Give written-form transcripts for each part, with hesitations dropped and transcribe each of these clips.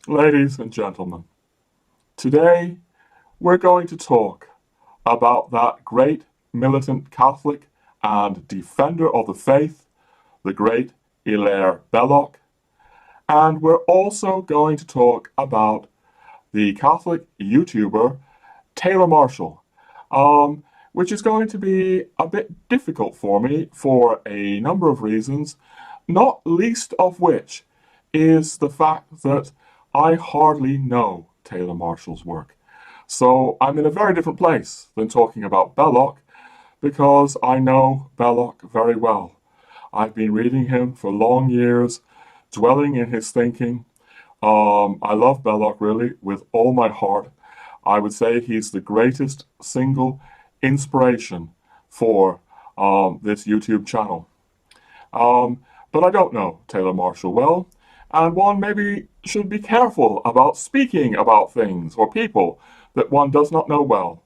Ladies and gentlemen, today we're going to talk about that great militant Catholic and defender of the faith, the great Hilaire Belloc, and we're also going to talk about the Catholic YouTuber Taylor Marshall, which is going to be a bit difficult for me for a number of reasons, not least of which is the fact that I hardly know Taylor Marshall's work. So I'm in a very different place than talking about Belloc because I know Belloc very well. I've been reading him for long years, dwelling in his thinking. I love Belloc really with all my heart. I would say he's the greatest single inspiration for this YouTube channel. But I don't know Taylor Marshall well, and one maybe should be careful about speaking about things or people that one does not know well.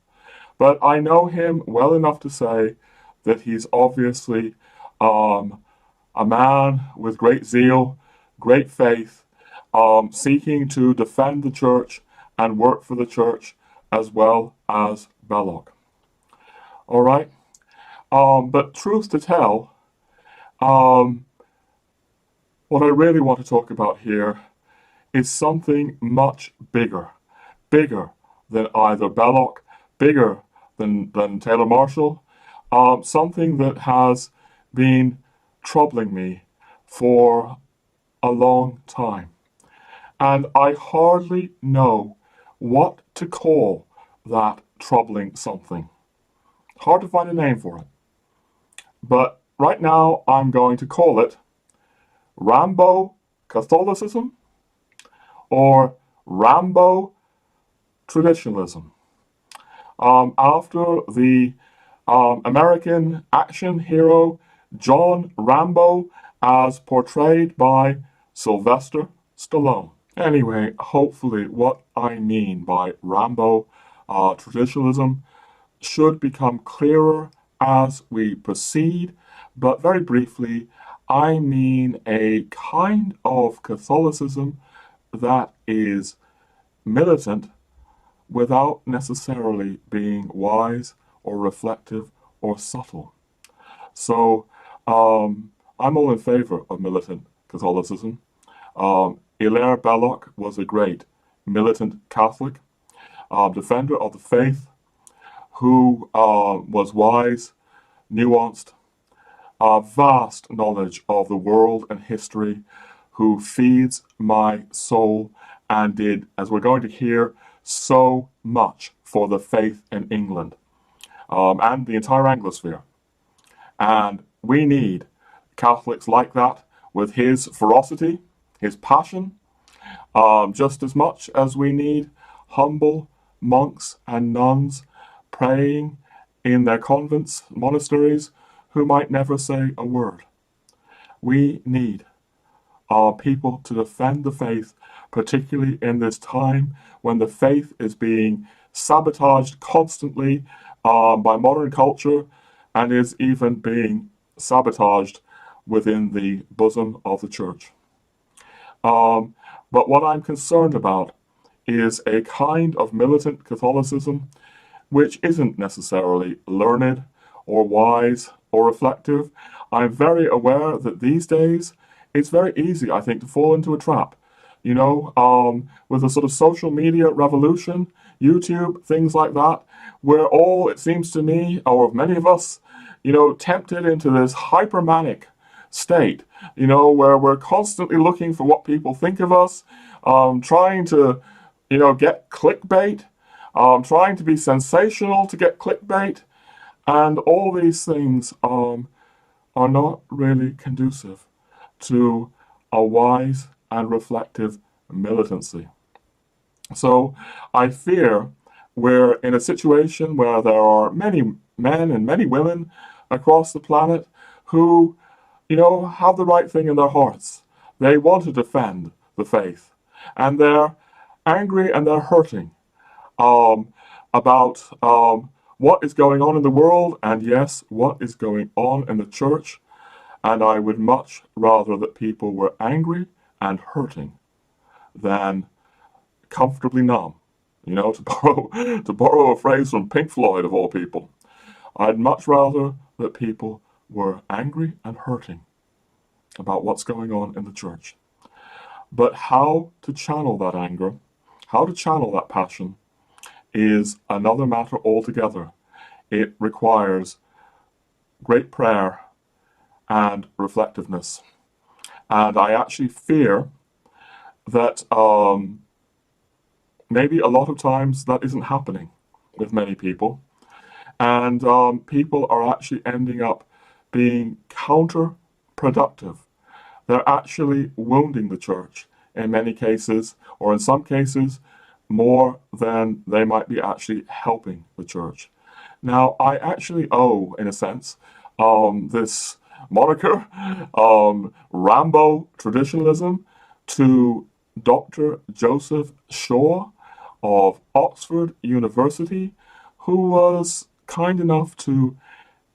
But I know him well enough to say that he's obviously a man with great zeal, great faith, seeking to defend the church and work for the church as well as Belloc. All right? But truth to tell, um, what I really want to talk about here is something much bigger, bigger than either Belloc, bigger than Taylor Marshall, something that has been troubling me for a long time. And I hardly know what to call that troubling something. Hard to find a name for it. But right now I'm going to call it Rambo Catholicism or Rambo Traditionalism. After the American action hero John Rambo as portrayed by Sylvester Stallone. Anyway, hopefully what I mean by Rambo traditionalism should become clearer as we proceed, but very briefly, I mean a kind of Catholicism that is militant without necessarily being wise or reflective or subtle. So I'm all in favor of militant Catholicism. Hilaire Belloc was a great militant Catholic, defender of the faith, who was wise, nuanced, vast knowledge of the world and history, who feeds my soul and did, as we're going to hear, so much for the faith in England and the entire Anglosphere. And we need Catholics like that with his ferocity, his passion, just as much as we need humble monks and nuns praying in their convents, monasteries, who might never say a word. We need people to defend the faith, particularly in this time when the faith is being sabotaged constantly by modern culture and is even being sabotaged within the bosom of the church. But what I'm concerned about is a kind of militant Catholicism which isn't necessarily learned or wise or reflective. I'm very aware that these days it's very easy, I think, to fall into a trap. With a sort of social media revolution, YouTube, things like that, we're all, it seems to me, or many of us, tempted into this hypermanic state, where we're constantly looking for what people think of us, trying to, get clickbait, trying to be sensational to get clickbait, and all these things are not really conducive to a wise and reflective militancy. So I fear we're in a situation where there are many men and many women across the planet who, have the right thing in their hearts. They want to defend the faith. And they're angry and they're hurting about what is going on in the world and, yes, what is going on in the church. And I would much rather that people were angry and hurting than comfortably numb. You know, to borrow a phrase from Pink Floyd of all people. I'd much rather that people were angry and hurting about what's going on in the church. But how to channel that anger, how to channel that passion, is another matter altogether. It requires great prayer and reflectiveness. And I actually fear that maybe a lot of times that isn't happening with many people. And people are actually ending up being counterproductive. They're actually wounding the church in many cases, or in some cases, more than they might be actually helping the church. Now, I actually owe, in a sense, this moniker, Rambo Traditionalism, to Dr. Joseph Shaw of Oxford University, who was kind enough to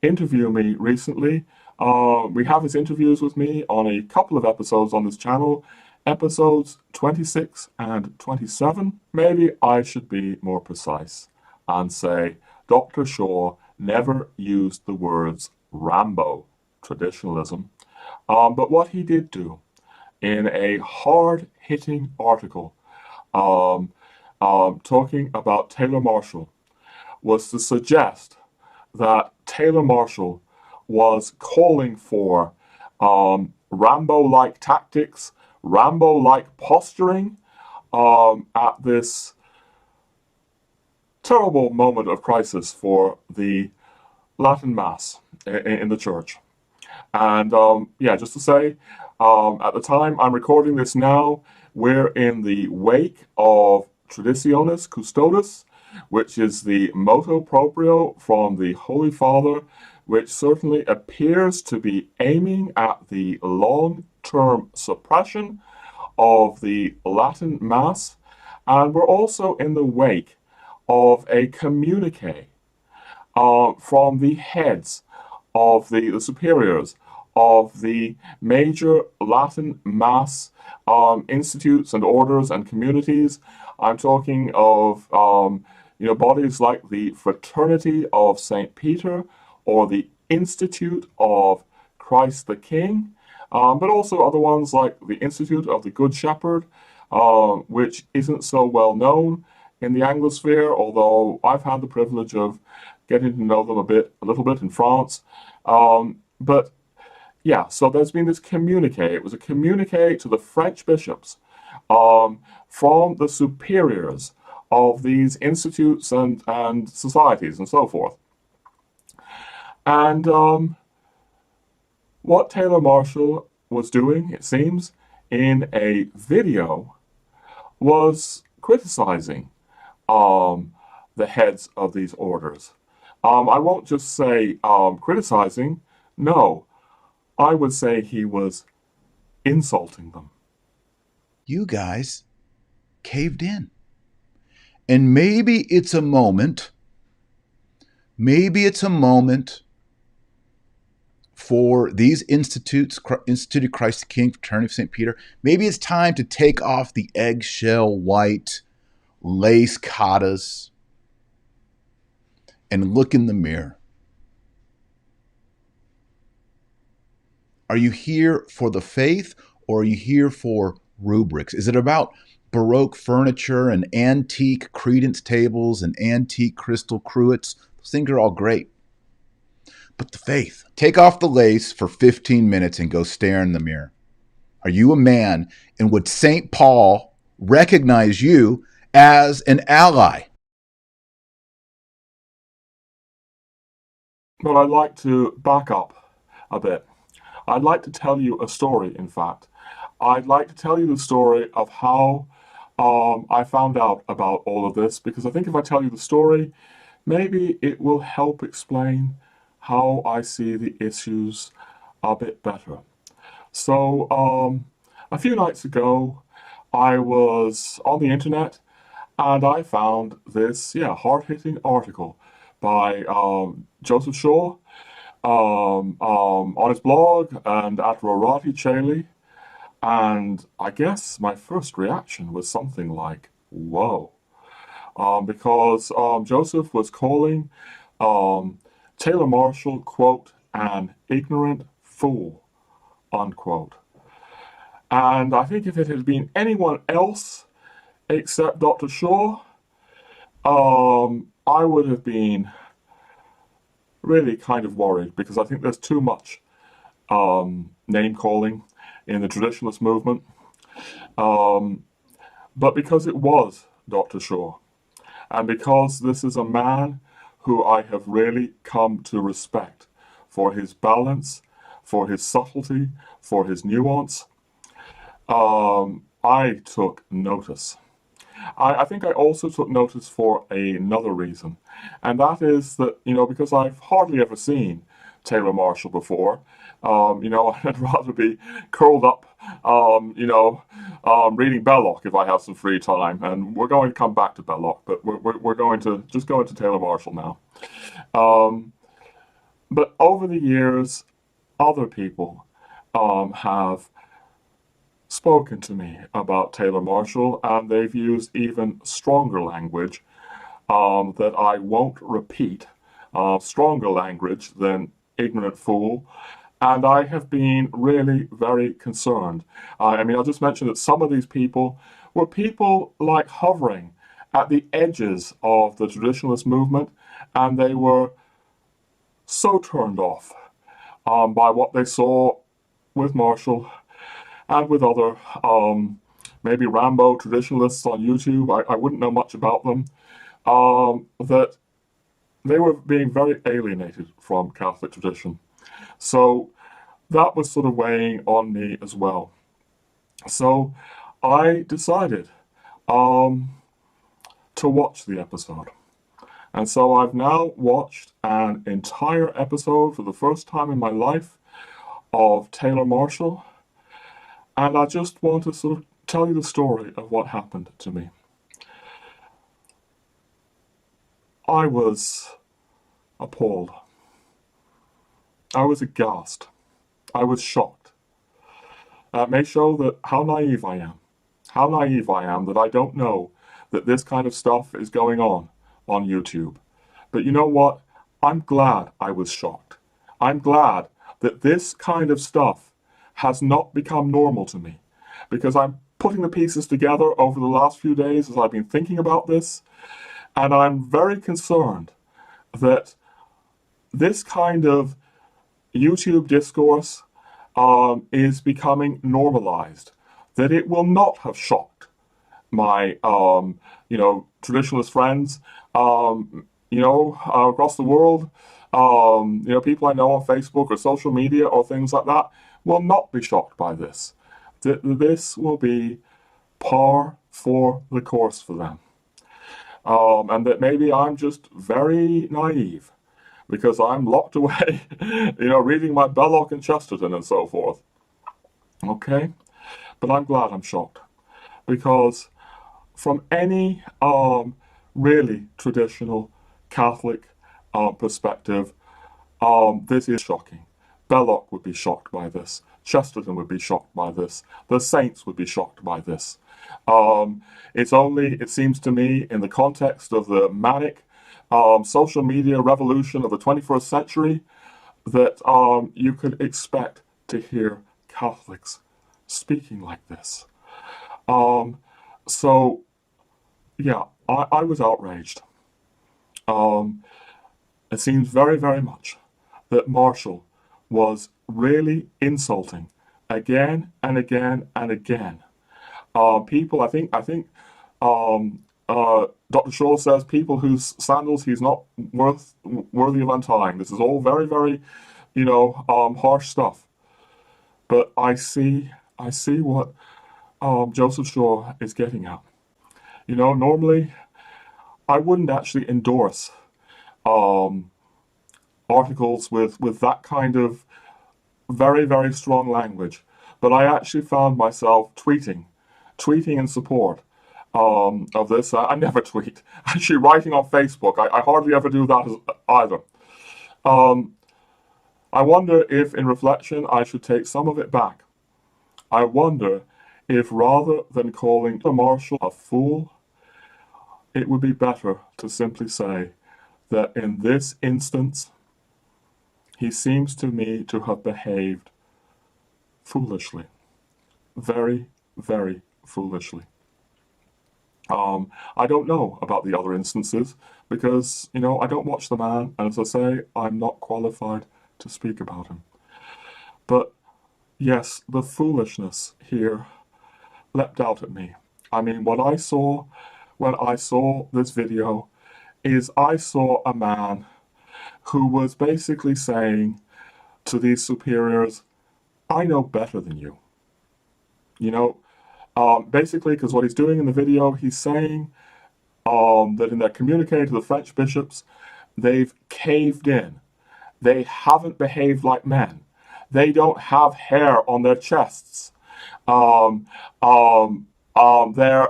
interview me recently. We have his interviews with me on a couple of episodes on this channel, episodes 26 and 27. Maybe I should be more precise and say Dr. Shaw never used the words Rambo traditionalism, but what he did do in a hard-hitting article talking about Taylor Marshall was to suggest that Taylor Marshall was calling for Rambo-like tactics, Rambo-like posturing at this terrible moment of crisis for the Latin Mass in the church. And yeah, just to say, at the time I'm recording this now, we're in the wake of Traditionis Custodes, which is the motu proprio from the Holy Father, which certainly appears to be aiming at the long-term suppression of the Latin Mass. And we're also in the wake of a communique from the heads of the superiors of the major Latin Mass institutes and orders and communities. I'm talking of bodies like the Fraternity of St. Peter or the Institute of Christ the King, but also other ones like the Institute of the Good Shepherd, which isn't so well known in the Anglosphere, although I've had the privilege of getting to know them a little bit in France. But yeah, so there's been this communique. It was a communique to the French bishops from the superiors of these institutes and societies and so forth. And what Taylor Marshall was doing, it seems, in a video was criticizing the heads of these orders. I won't just say criticizing, no, I would say he was insulting them. You guys caved in. And maybe it's a moment for these institutes, Institute of Christ the King, Fraternity of St. Peter, maybe it's time to take off the eggshell white lace cotta's and look in the mirror. Are you here for the faith, or are you here for rubrics? Is it about Baroque furniture and antique credence tables and antique crystal cruets? Those things are all great. But the faith. Take off the lace for 15 minutes and go stare in the mirror. Are you a man, and would St. Paul recognize you as an ally? Well, I'd like to back up a bit. I'd like to tell you a story, in fact. I'd like to tell you the story of how I found out about all of this, because I think if I tell you the story, maybe it will help explain how I see the issues a bit better. So, a few nights ago, I was on the internet and I found this, hard-hitting article by Joseph Shaw on his blog and at Rorati Caeli. And I guess my first reaction was something like, whoa. Because Joseph was calling Taylor Marshall, quote, an ignorant fool, unquote. And I think if it had been anyone else except Dr. Shaw, I would have been really kind of worried, because I think there's too much name calling in the traditionalist movement. But because it was Dr. Shaw, and because this is a man who I have really come to respect for his balance, for his subtlety, for his nuance, I took notice. I think I also took notice for another reason, and that is that, because I've hardly ever seen Taylor Marshall before, I'd rather be curled up, reading Belloc if I have some free time, and we're going to come back to Belloc, but we're going to just go into Taylor Marshall now. But over the years, other people have spoken to me about Taylor Marshall, and they've used even stronger language that I won't repeat, stronger language than ignorant fool, and I have been really very concerned. I'll just mention that some of these people were people like hovering at the edges of the traditionalist movement, and they were so turned off by what they saw with Marshall and with other, maybe Rambo traditionalists on YouTube. I wouldn't know much about them, that they were being very alienated from Catholic tradition. So that was sort of weighing on me as well. So I decided to watch the episode. And so I've now watched an entire episode for the first time in my life of Taylor Marshall. And I just want to sort of tell you the story of what happened to me. I was appalled. I was aghast. I was shocked. That may show that how naive I am. How naive I am that I don't know that this kind of stuff is going on YouTube. But you know what? I'm glad I was shocked. I'm glad that this kind of stuff has not become normal to me, because I'm putting the pieces together over the last few days as I've been thinking about this, and I'm very concerned that this kind of YouTube discourse is becoming normalized, that it will not have shocked my, traditionalist friends, across the world, people I know on Facebook or social media or things like that will not be shocked by this. This will be par for the course for them. And that maybe I'm just very naive because I'm locked away, reading my Belloc and Chesterton and so forth. Okay? But I'm glad I'm shocked, because from any really traditional Catholic perspective, this is shocking. Belloc would be shocked by this. Chesterton would be shocked by this. The saints would be shocked by this. It's only, it seems to me, in the context of the manic social media revolution of the 21st century, that you could expect to hear Catholics speaking like this. So, yeah, I was outraged. It seems very, very much that Marshall was really insulting again and again and again. People, I think, Dr. Shaw says people whose sandals he's not worthy of untying. This is all very, very, harsh stuff. But I see what Joseph Shaw is getting at. Normally I wouldn't actually endorse articles with that kind of very, very strong language. But I actually found myself tweeting in support of this. I never tweet. Actually, writing on Facebook, I hardly ever do that either. I wonder if, in reflection, I should take some of it back. I wonder if, rather than calling Marshall a fool, it would be better to simply say that in this instance, he seems to me to have behaved foolishly. Very, very foolishly. I don't know about the other instances because, I don't watch the man, and as I say, I'm not qualified to speak about him. But yes, the foolishness here leapt out at me. I mean, what I saw when I saw this video is I saw a man who was basically saying to these superiors, I know better than you. Basically, because what he's doing in the video, he's saying that in their communique to the French bishops, they've caved in. They haven't behaved like men. They don't have hair on their chests.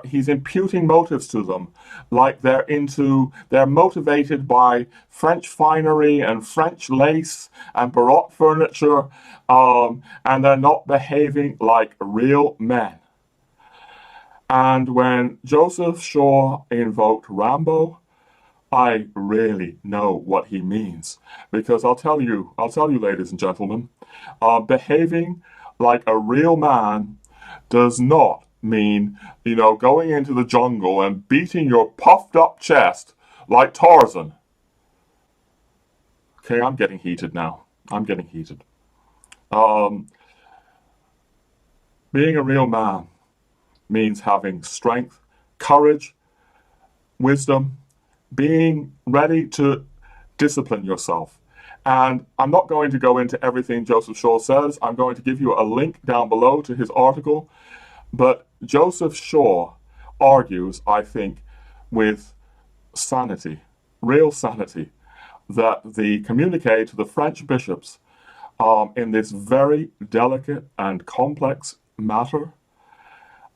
He's imputing motives to them, like they're motivated by French finery and French lace and Baroque furniture, and they're not behaving like real men. And when Joseph Shaw invoked Rambo, I really know what he means. Because I'll tell you, ladies and gentlemen, behaving like a real man does not mean, going into the jungle and beating your puffed up chest like Tarzan. Okay, I'm getting heated now. Being a real man means having strength, courage, wisdom, being ready to discipline yourself. And I'm not going to go into everything Joseph Shaw says. I'm going to give you a link down below to his article. But Joseph Shaw argues, I think, with sanity, real sanity, that the communique to the French bishops in this very delicate and complex matter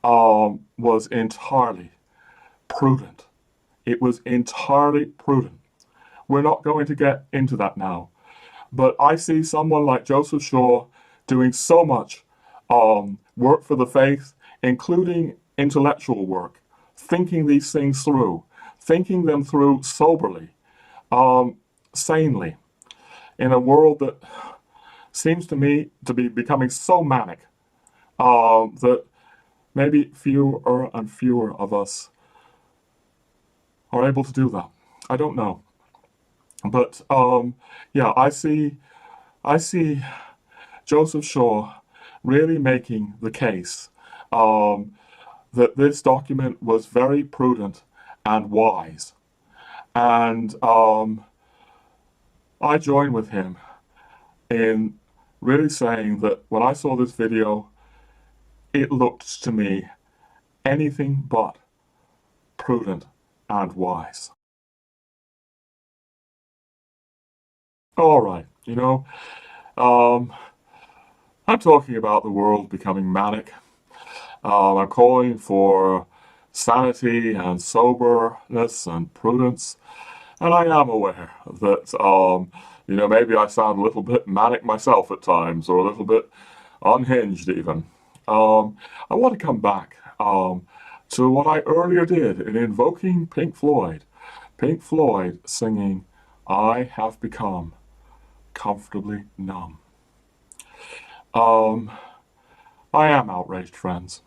was entirely prudent. It was entirely prudent. We're not going to get into that now. But I see someone like Joseph Shaw doing so much work for the faith, including intellectual work, thinking these things through, thinking them through soberly, sanely, in a world that seems to me to be becoming so manic that maybe fewer and fewer of us are able to do that. I don't know. But yeah, I see Joseph Shaw really making the case that this document was very prudent and wise. And I join with him in really saying that when I saw this video, it looked to me anything but prudent and wise. All right, I'm talking about the world becoming manic. I'm calling for sanity and soberness and prudence. And I am aware that, maybe I sound a little bit manic myself at times, or a little bit unhinged even. I want to come back to what I earlier did in invoking Pink Floyd. Pink Floyd singing, I have become comfortably numb. I am outraged, friends.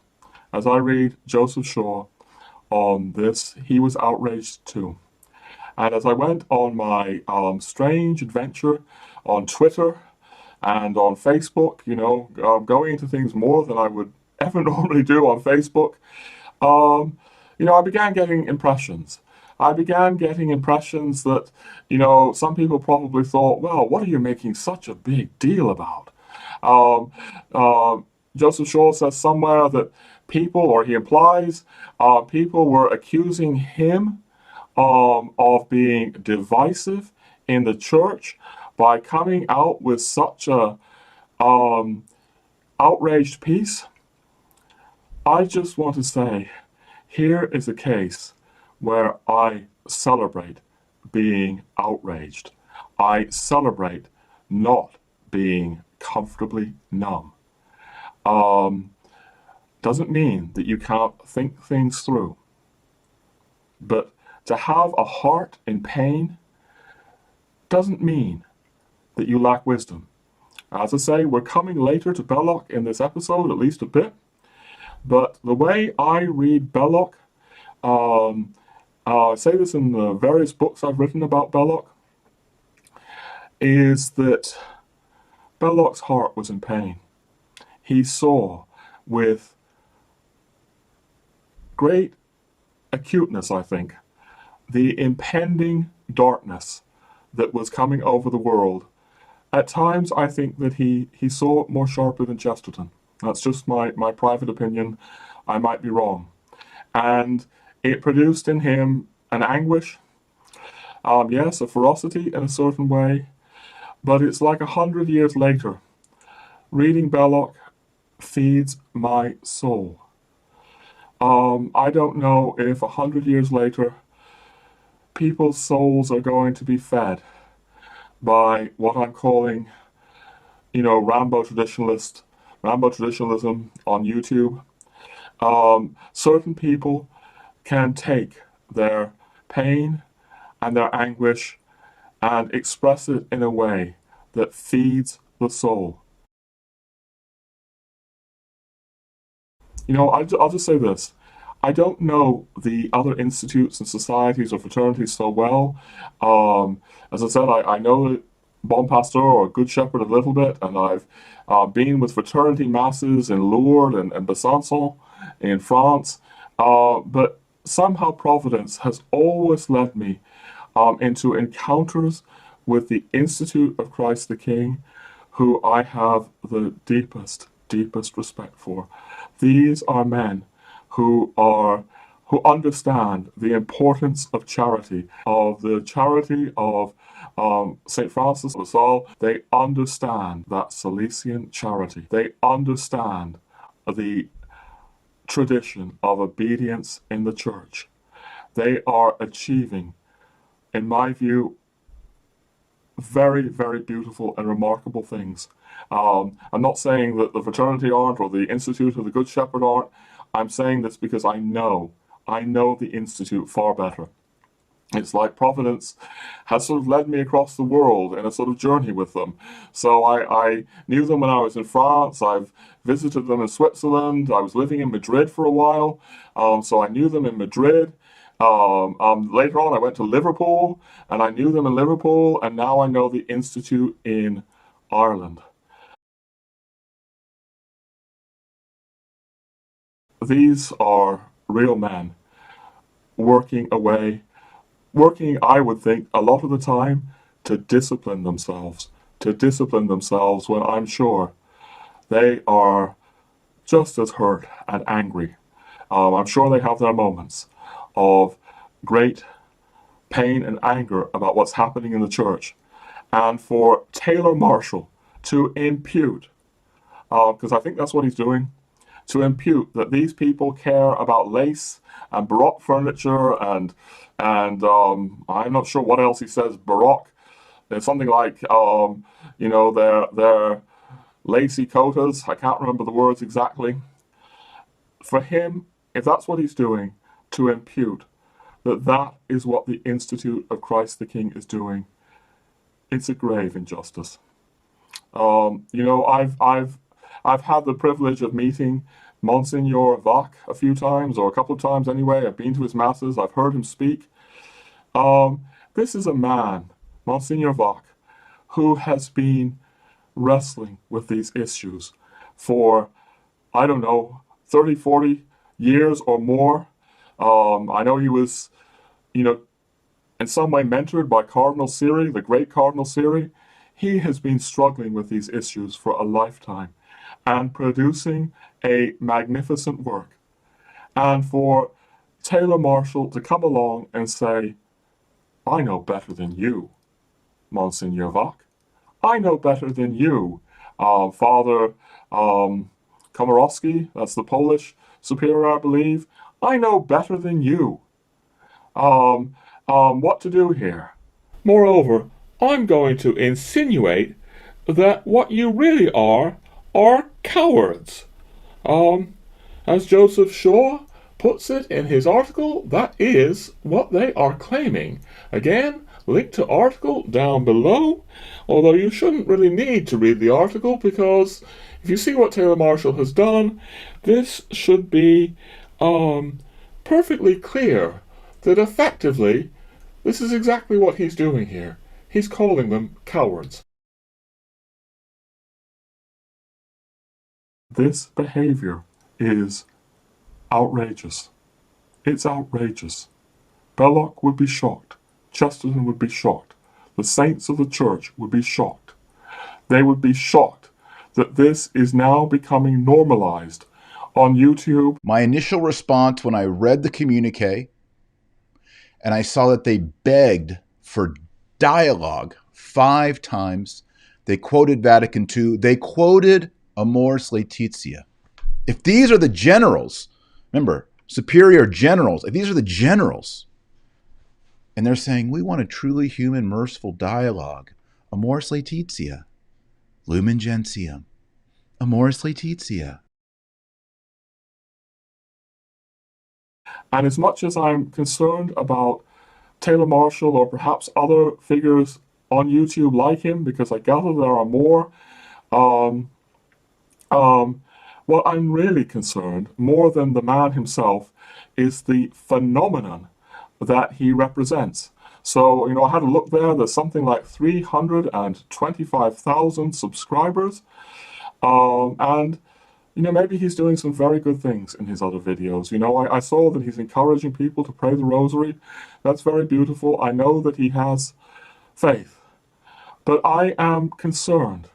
As I read Joseph Shaw on this, he was outraged too. And as I went on my strange adventure on Twitter and on Facebook, going into things more than I would ever normally do on Facebook, I began getting impressions. I began getting impressions that, some people probably thought, well, what are you making such a big deal about? Joseph Shaw says somewhere that people, or he implies, people were accusing him of being divisive in the church by coming out with such a outraged piece. I just want to say, here is a case where I celebrate being outraged. I celebrate not being comfortably numb. Doesn't mean that you can't think things through, but To have a heart in pain doesn't mean that you lack wisdom. As I say, we're coming later to Belloc in this episode, at least a bit. But the way I read Belloc, I say this in the various books I've written about Belloc, is that Belloc's heart was in pain. He saw with great acuteness, I think, the impending darkness that was coming over the world. At times, I think that he saw it more sharply than Chesterton. That's just my private opinion. I might be wrong. And it produced in him an anguish, yes, a ferocity in a certain way, but it's like 100 years later. Reading Belloc feeds my soul. I don't know if 100 years later people's souls are going to be fed by what I'm calling, Rambo traditionalism on YouTube. Certain people can take their pain and their anguish and express it in a way that feeds the soul. I'll just say this. I don't know the other institutes and societies or fraternities so well. As I said, I know Bon Pasteur or Good Shepherd a little bit, and I've been with fraternity masses in Lourdes and Besançon in France. But somehow Providence has always led me into encounters with the Institute of Christ the King, who I have the deepest respect for. These are men who understand the importance of charity, of the charity of St. Francis of Sales. They understand that Salesian charity. They understand the tradition of obedience in the church. They are achieving, in my view, very, very beautiful and remarkable things. I'm not saying that the fraternity aren't, or the Institute or the Good Shepherd aren't. I'm saying this because I know the Institute far better. It's like Providence has sort of led me across the world in a sort of journey with them. So I knew them when I was in France. I've visited them in Switzerland. I was living in Madrid for a while. So I knew them in Madrid. Later on, I went to Liverpool, and I knew them in Liverpool, and now I know the Institute in Ireland. These are real men working, I would think, a lot of the time to discipline themselves when I'm sure they are just as hurt and angry. I'm sure they have their moments of great pain and anger about what's happening in the church. And for Taylor Marshall to impute, because I think that's what he's doing, to impute that these people care about lace and Baroque furniture and I'm not sure what else he says, Baroque. There's something like, their lacy coatas. I can't remember the words exactly. For him, if that's what he's doing, to impute that is what the Institute of Christ the King is doing, it's a grave injustice. I've had the privilege of meeting Monsignor Vach a few times, or a couple of times anyway. I've been to his masses. I've heard him speak. This is a man, Monsignor Vach, who has been wrestling with these issues for, 30, 40 years or more. I know he was, in some way mentored by Cardinal Siri, the great Cardinal Siri. He has been struggling with these issues for a lifetime and producing a magnificent work. And for Taylor Marshall to come along and say, I know better than you, Monsignor Vach. I know better than you, Father Komorowski, that's the Polish superior, I believe. I know better than you what to do here. Moreover, I'm going to insinuate that what you really are cowards. As Joseph Shaw puts it in his article, that is what they are claiming. Again, link to article down below, although you shouldn't really need to read the article, because if you see what Taylor Marshall has done, this should be perfectly clear that effectively this is exactly what he's doing here. He's calling them cowards. This behavior is outrageous. It's outrageous. Belloc would be shocked. Chesterton would be shocked. The saints of the church would be shocked. They would be shocked that this is now becoming normalized on YouTube. My initial response when I read the communique and I saw that they begged for dialogue 5 times, they quoted Vatican II, they quoted Amoris Laetitia. If these are the generals, remember, superior generals, if these are the generals, and they're saying, we want a truly human, merciful dialogue, Amoris Laetitia, Lumen Gentium, Amoris Laetitia. And as much as I'm concerned about Taylor Marshall or perhaps other figures on YouTube like him, because I gather there are more, what I'm really concerned, more than the man himself, is the phenomenon that he represents. So, I had a look there. There's something like 325,000 subscribers. And maybe he's doing some very good things in his other videos. I saw that he's encouraging people to pray the rosary. That's very beautiful. I know that he has faith. But I am concerned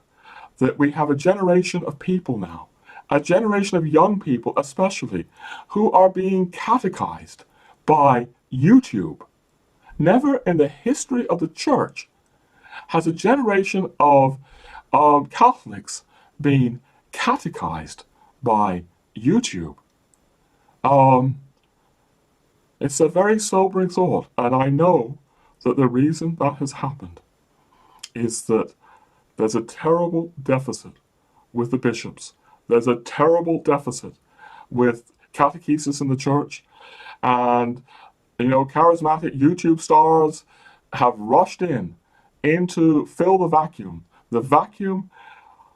that we have a generation of people now, a generation of young people especially, who are being catechized by YouTube. Never in the history of the church has a generation of Catholics been catechized by YouTube. It's a very sobering thought, and I know that the reason that has happened is that there's a terrible deficit with the bishops. There's a terrible deficit with catechesis in the church, and charismatic YouTube stars have rushed in to fill the vacuum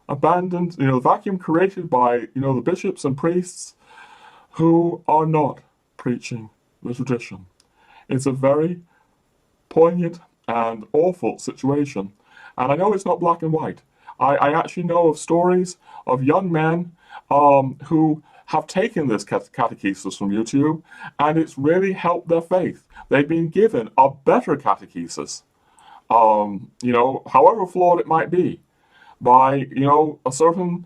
abandoned, the vacuum created by, the bishops and priests who are not preaching the tradition. It's a very poignant and awful situation. And I know it's not black and white. I actually know of stories of young men who have taken this catechesis from YouTube, and it's really helped their faith. They've been given a better catechesis, however flawed it might be, by, a certain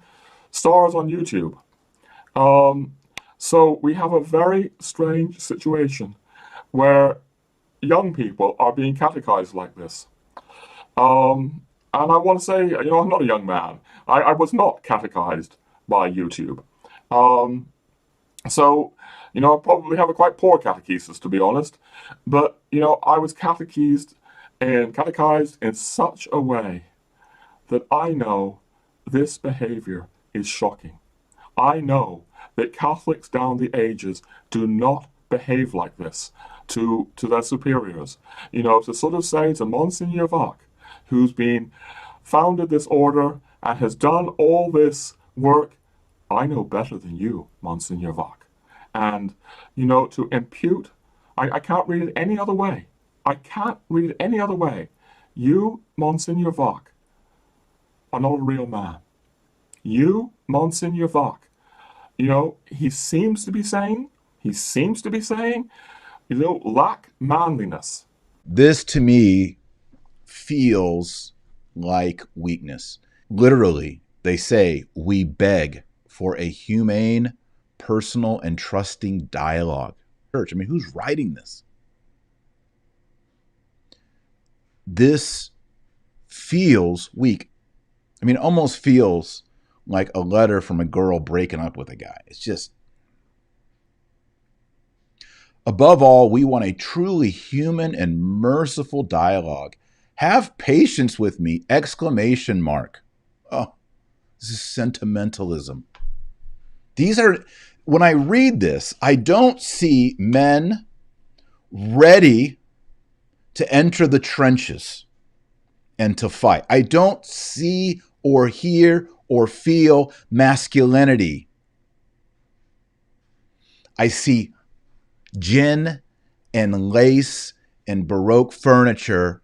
stars on YouTube. So we have a very strange situation where young people are being catechized like this. And I want to say, I'm not a young man. I was not catechized by YouTube. So, I probably have a quite poor catechesis, to be honest. But, I was catechized in such a way that I know this behavior is shocking. I know that Catholics down the ages do not behave like this to their superiors. To sort of say to Monsignor Vac, who's been founded this order and has done all this work, I know better than you, Monsignor Vac. And, to impute, I can't read it any other way. I can't read it any other way. You, Monsignor Vac, are not a real man. You, Monsignor Vac, he seems to be saying, lack manliness. This to me feels like weakness. Literally, they say, we beg for a humane, personal, and trusting dialogue. Church, who's writing this? This feels weak. Almost feels like a letter from a girl breaking up with a guy. It's just, above all, we want a truly human and merciful dialogue. Have patience with me! Exclamation mark. Oh, this is sentimentalism. These are, when I read this, I don't see men ready to enter the trenches and to fight. I don't see or hear or feel masculinity. I see gin and lace and Baroque furniture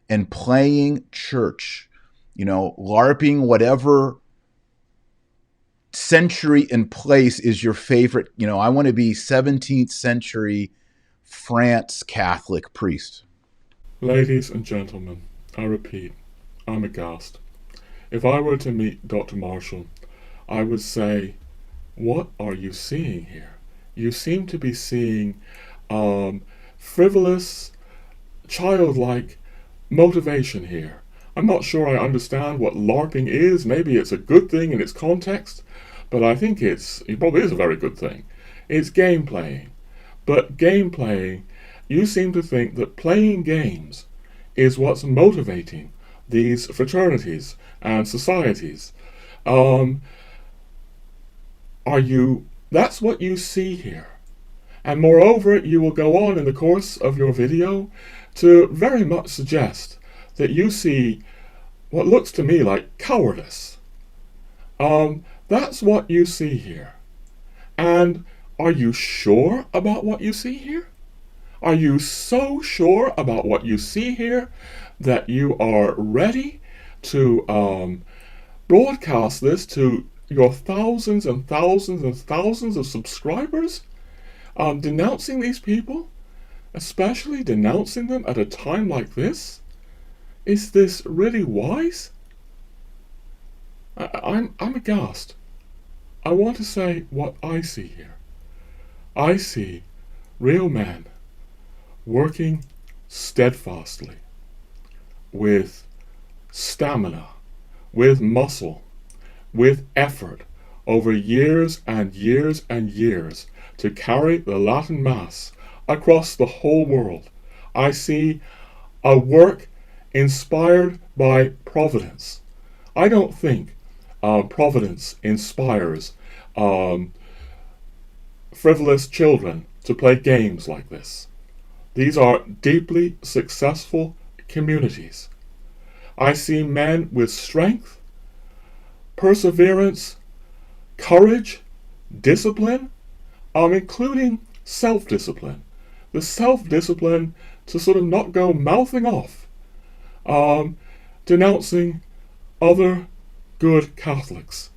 and playing church, LARPing whatever century and place is your favorite. I want to be 17th century France Catholic priest. Ladies and gentlemen, I repeat, I'm aghast. If I were to meet Dr. Marshall, I would say, what are you seeing here? You seem to be seeing frivolous, childlike motivation here. I'm not sure I understand what LARPing is. Maybe it's a good thing in its context, but I think it probably is a very good thing. It's game playing. But game playing, you seem to think that playing games is what's motivating these fraternities and societies. That's what you see here. And moreover, you will go on in the course of your video to very much suggest that you see what looks to me like cowardice. That's what you see here. And are you sure about what you see here? Are you so sure about what you see here that you are ready to broadcast this to your thousands and thousands and thousands of subscribers? Denouncing these people? Especially denouncing them at a time like this? Is this really wise? I'm aghast. I want to say what I see here. I see real men working steadfastly, with stamina, with muscle, with effort, over years and years and years to carry the Latin Mass across the whole world. I see a work inspired by providence. I don't think providence inspires frivolous children to play games like this. These are deeply successful communities. I see men with strength, perseverance, courage, discipline, including self-discipline. The self-discipline to sort of not go mouthing off, denouncing other good Catholics.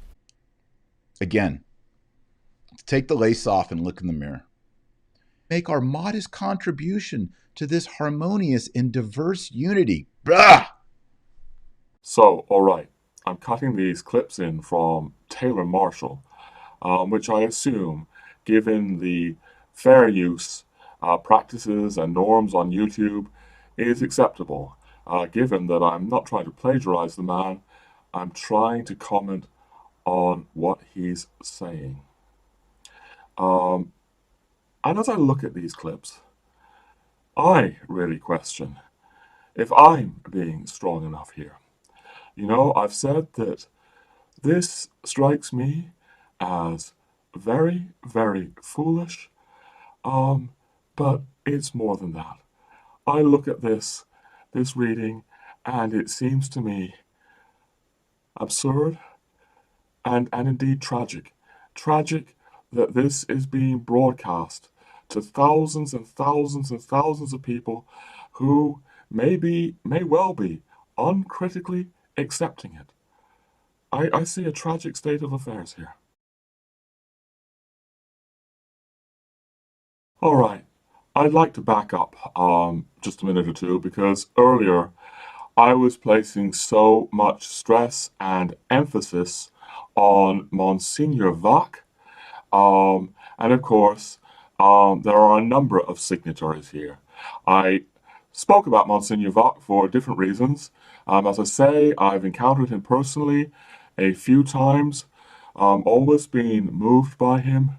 Again, take the lace off and look in the mirror. Make our modest contribution to this harmonious and diverse unity. Blah! So, alright, I'm cutting these clips in from Taylor Marshall, which I assume, given the fair use practices and norms on YouTube, is acceptable. Given that I'm not trying to plagiarize the man, I'm trying to comment on what he's saying. And as I look at these clips, I really question if I'm being strong enough here. I've said that this strikes me as very, very foolish, but it's more than that. I look at this reading, and it seems to me absurd and indeed tragic. Tragic that this is being broadcast to thousands and thousands and thousands of people who may well be uncritically accepting it. I see a tragic state of affairs here. All right, I'd like to back up just a minute or two, because earlier I was placing so much stress and emphasis on Monsignor Vac, and of course there are a number of signatories here. I spoke about Monsignor Vac for different reasons. As I say, I've encountered him personally a few times, always been moved by him.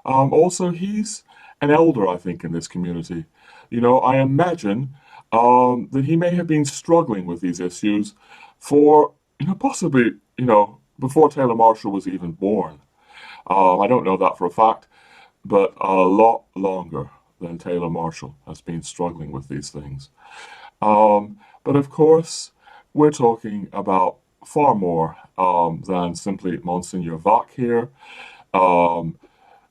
Also, he's an elder, I think, in this community. I imagine that he may have been struggling with these issues for, possibly, before Taylor Marshall was even born. I don't know that for a fact, but a lot longer than Taylor Marshall has been struggling with these things. But of course, we're talking about far more than simply Monsignor Vac here. Um,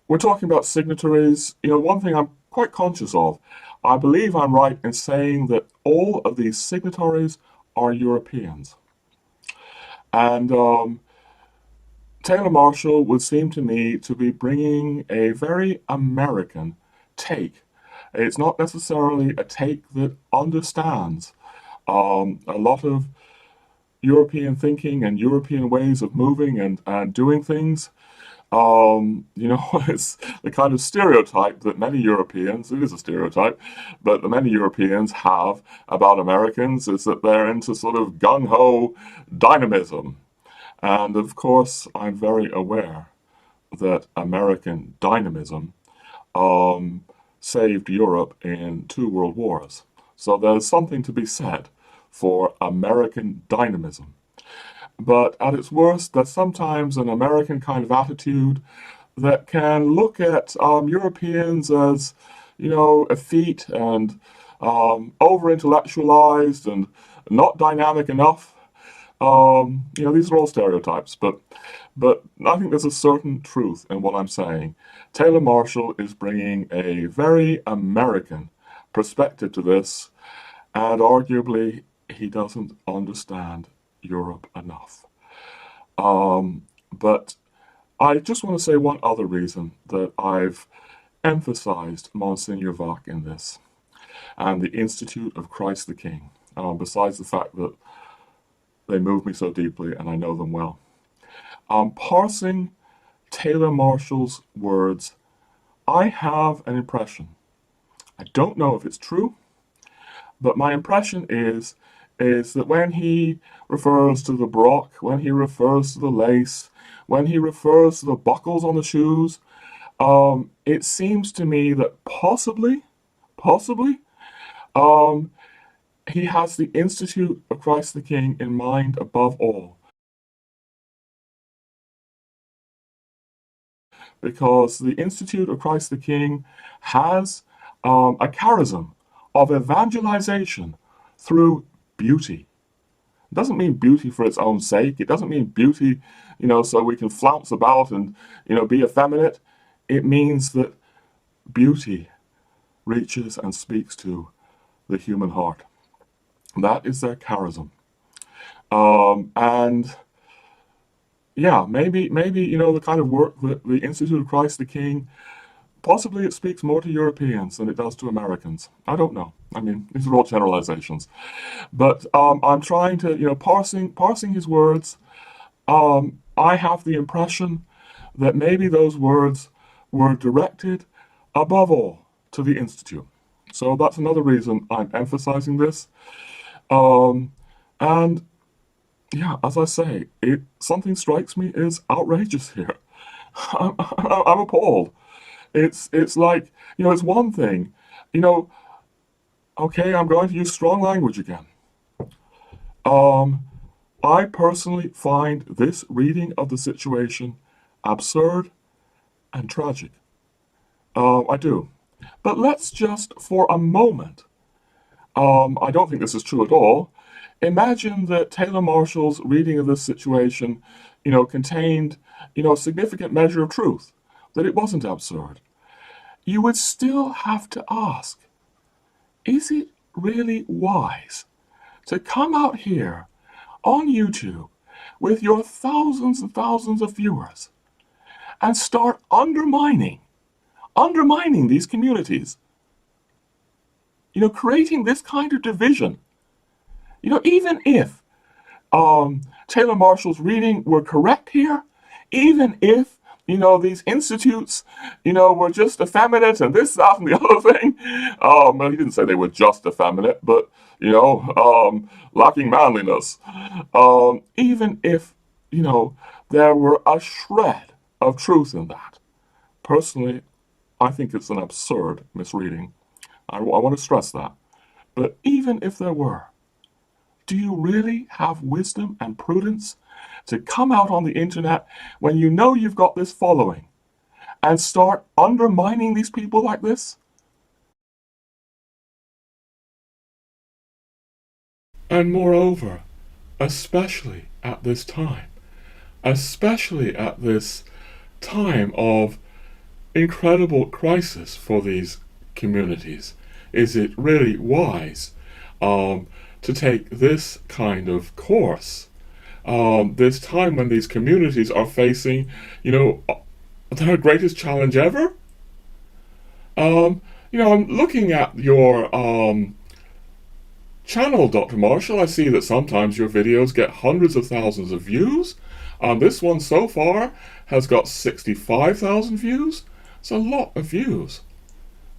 we're talking about signatories. One thing I'm quite conscious of, I believe I'm right in saying that all of these signatories are Europeans. And Taylor Marshall would seem to me to be bringing a very American take. It's not necessarily a take that understands a lot of European thinking and European ways of moving and doing things. It's the kind of stereotype that many Europeans, it is a stereotype, but that many Europeans have about Americans is that they're into sort of gung-ho dynamism. And of course, I'm very aware that American dynamism saved Europe in 2 world wars. So there's something to be said for American dynamism. But at its worst, there's sometimes an American kind of attitude that can look at Europeans as, effete and over intellectualized and not dynamic enough. These are all stereotypes, but I think there's a certain truth in what I'm saying. Taylor Marshall is bringing a very American perspective to this, and arguably he doesn't understand Europe enough. But I just want to say one other reason that I've emphasized Monsignor Vac in this, and the Institute of Christ the King, besides the fact that they move me so deeply and I know them well. Parsing Taylor Marshall's words, I have an impression. I don't know if it's true, but my impression is that when he refers to the brock, when he refers to the lace, when he refers to the buckles on the shoes, it seems to me that possibly, he has the Institute of Christ the King in mind above all. Because the Institute of Christ the King has a charism of evangelization through beauty. It doesn't mean beauty for its own sake. It doesn't mean beauty, so we can flounce about and, be effeminate. It means that beauty reaches and speaks to the human heart. That is their charism. And yeah, maybe, the kind of work that the Institute of Christ the King, possibly it speaks more to Europeans than it does to Americans. I don't know. I mean, these are all generalizations. But I'm trying to, parsing his words. I have the impression that maybe those words were directed above all to the Institute. So that's another reason I'm emphasizing this. And yeah, as I say, something strikes me as outrageous here. I'm appalled. It's like, it's one thing, okay, I'm going to use strong language again. I personally find this reading of the situation absurd and tragic. I do. But let's just, for a moment, I don't think this is true at all, imagine that Taylor Marshall's reading of this situation, contained, a significant measure of truth, that it wasn't absurd. You would still have to ask, is it really wise to come out here on YouTube with your thousands and thousands of viewers and start undermining these communities? Creating this kind of division. Even if Taylor Marshall's reading were correct here, even if these institutes, were just effeminate and this, that, and the other thing. Well, he didn't say they were just effeminate, but, lacking manliness. Even if, there were a shred of truth in that. Personally, I think it's an absurd misreading. I want to stress that. But even if there were, do you really have wisdom and prudence to come out on the internet when you know you've got this following and start undermining these people like this? And moreover, especially at this time of incredible crisis for these communities, is it really wise to take this kind of course? This time when these communities are facing, their greatest challenge ever? I'm looking at your channel, Dr. Marshall. I see that sometimes your videos get hundreds of thousands of views. This one so far has got 65,000 views. It's a lot of views.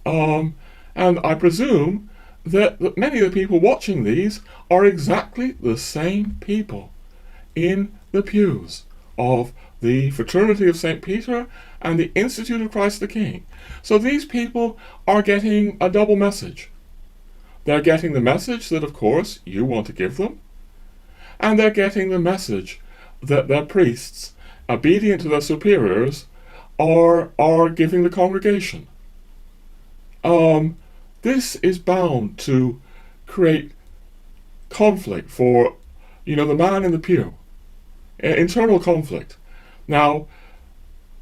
And I presume that many of the people watching these are exactly the same people in the pews of the Fraternity of St. Peter and the Institute of Christ the King. So these people are getting a double message. They're getting the message that, of course, you want to give them, and they're getting the message that their priests, obedient to their superiors, are giving the congregation. This is bound to create conflict for, the man in the pew. Internal conflict. Now,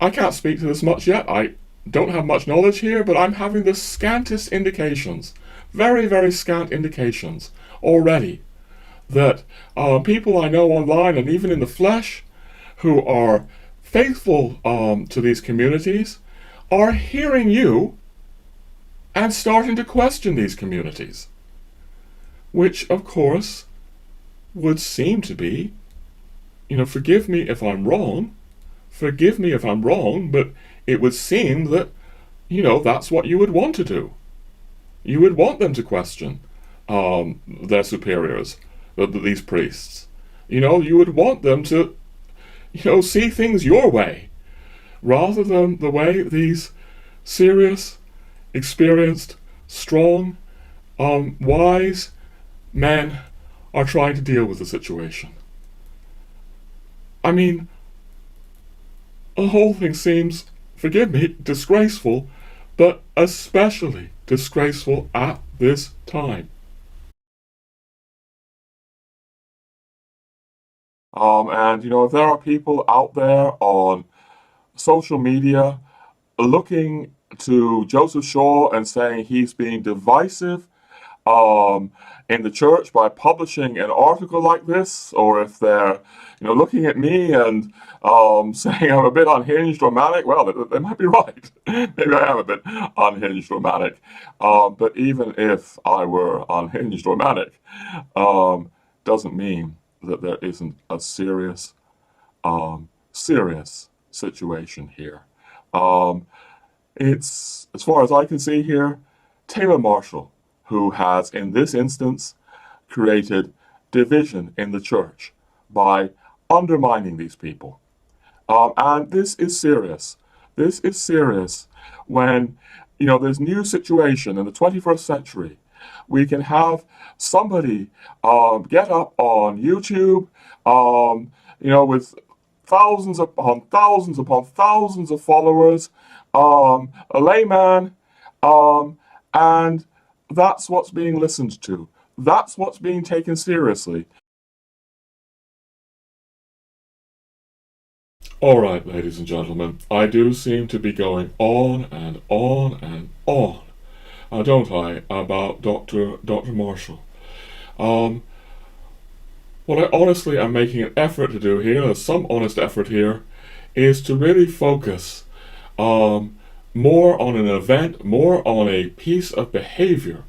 I can't speak to this much yet. I don't have much knowledge here, but I'm having the scantest indications, very, very scant indications already, that people I know online and even in the flesh who are faithful to these communities are hearing you and starting to question these communities, which, of course, would seem to be, forgive me if I'm wrong, but it would seem that, that's what you would want to do. You would want them to question their superiors, these priests. You would want them to, see things your way, rather than the way these serious, experienced, strong, wise men are trying to deal with the situation. I mean, the whole thing seems, forgive me, disgraceful, but especially disgraceful at this time. And if there are people out there on social media looking to Joseph Shaw and saying he's being divisive in the church by publishing an article like this, or if they're looking at me and saying I'm a bit unhinged or manic, well, they might be right. Maybe I am a bit unhinged or manic. But even if I were unhinged or manic, doesn't mean that there isn't a serious situation here. It's, as far as I can see here, Taylor Marshall who has, in this instance, created division in the church by undermining these people. And this is serious. This is serious when, there's new situation in the 21st century. We can have somebody get up on YouTube, with thousands upon thousands of followers, a layman, and that's what's being listened to. That's what's being taken seriously. All right, ladies and gentlemen, I do seem to be going on and on and on, don't I, about Dr. Marshall. What I honestly am making an effort to do here, there's some honest effort here, is to really focus more on an event, more on a piece of behavior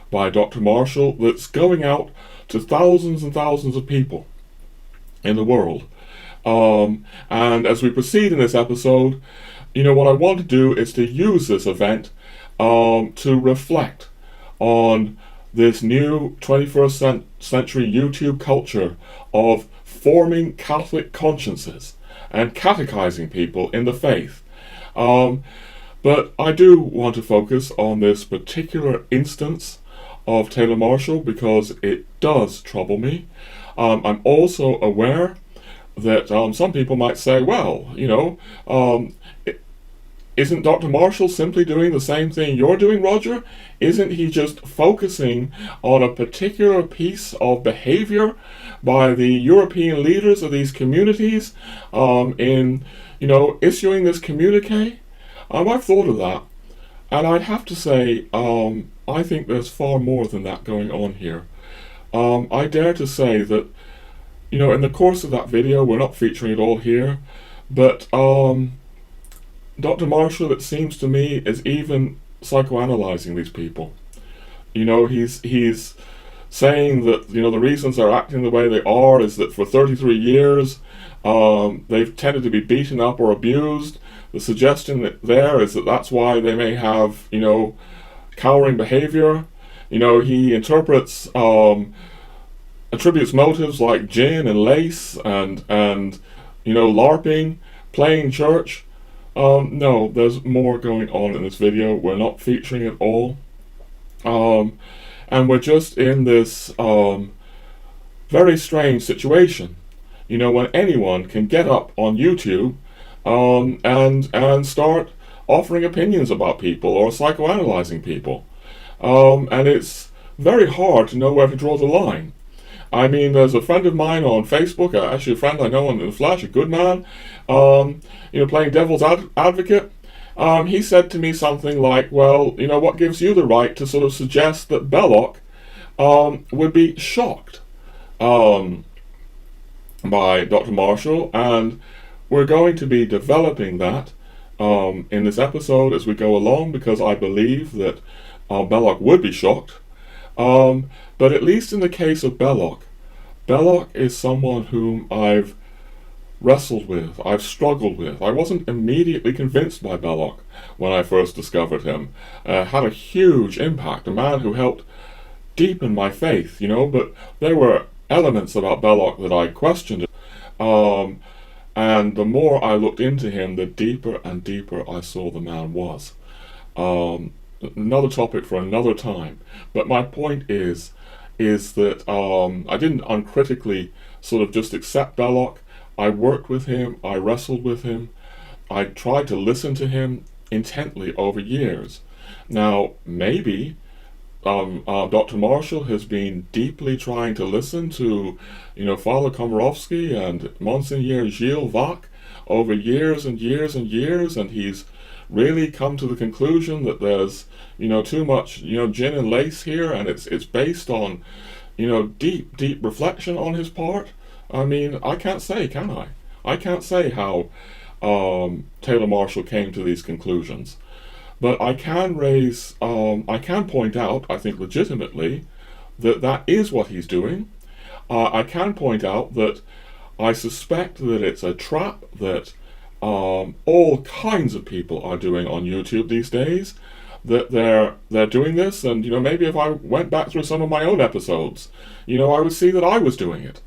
by Dr. Marshall that's going out to thousands and thousands of people in the world. And as we proceed in this episode, what I want to do is to use this event to reflect on this new 21st century YouTube culture of forming Catholic consciences and catechizing people in the faith. But I do want to focus on this particular instance of Taylor Marshall because it does trouble me. I'm also aware that some people might say, well, isn't Dr. Marshall simply doing the same thing you're doing, Roger? Isn't he just focusing on a particular piece of behavior by the European leaders of these communities in, issuing this communique? I've thought of that, and I'd have to say, I think there's far more than that going on here. I dare to say that, in the course of that video, we're not featuring it all here, but Dr. Marshall, it seems to me, is even psychoanalyzing these people. He's saying that, the reasons they're acting the way they are is that for 33 years, they've tended to be beaten up or abused. The suggestion there is that that's why they may have, cowering behavior. He attributes motives like gin and lace and LARPing, playing church. No, there's more going on in this video. We're not featuring it all. And we're just in this very strange situation. When anyone can get up on YouTube and start offering opinions about people or psychoanalyzing people. And it's very hard to know where to draw the line. I mean, there's a friend of mine on Facebook, actually a friend I know in the flesh, a good man, playing devil's advocate. He said to me something like, well, what gives you the right to sort of suggest that Belloc would be shocked by Dr. Marshall? And we're going to be developing that in this episode as we go along, because I believe that Belloc would be shocked. But at least in the case of Belloc is someone whom I've wrestled with, I've struggled with. I wasn't immediately convinced by Belloc when I first discovered him. Had a huge impact, a man who helped deepen my faith, but there were elements about Belloc that I questioned. And the more I looked into him, the deeper and deeper I saw the man was. Another topic for another time. But my point is that I didn't uncritically sort of just accept Belloc. I worked with him, I wrestled with him, I tried to listen to him intently over years. Now, maybe Dr. Marshall has been deeply trying to listen to, Father Komorowski and Monsignor Gilles Vac over years and years and years, and he's really come to the conclusion that there's, too much, gin and lace here, and it's based on, deep reflection on his part. I mean, I can't say, can I? I can't say how Taylor Marshall came to these conclusions. But I can point out, I think legitimately, that is what he's doing. I can point out that I suspect that it's a trap that all kinds of people are doing on YouTube these days, that they're doing this, and maybe if I went back through some of my own episodes, I would see that I was doing it.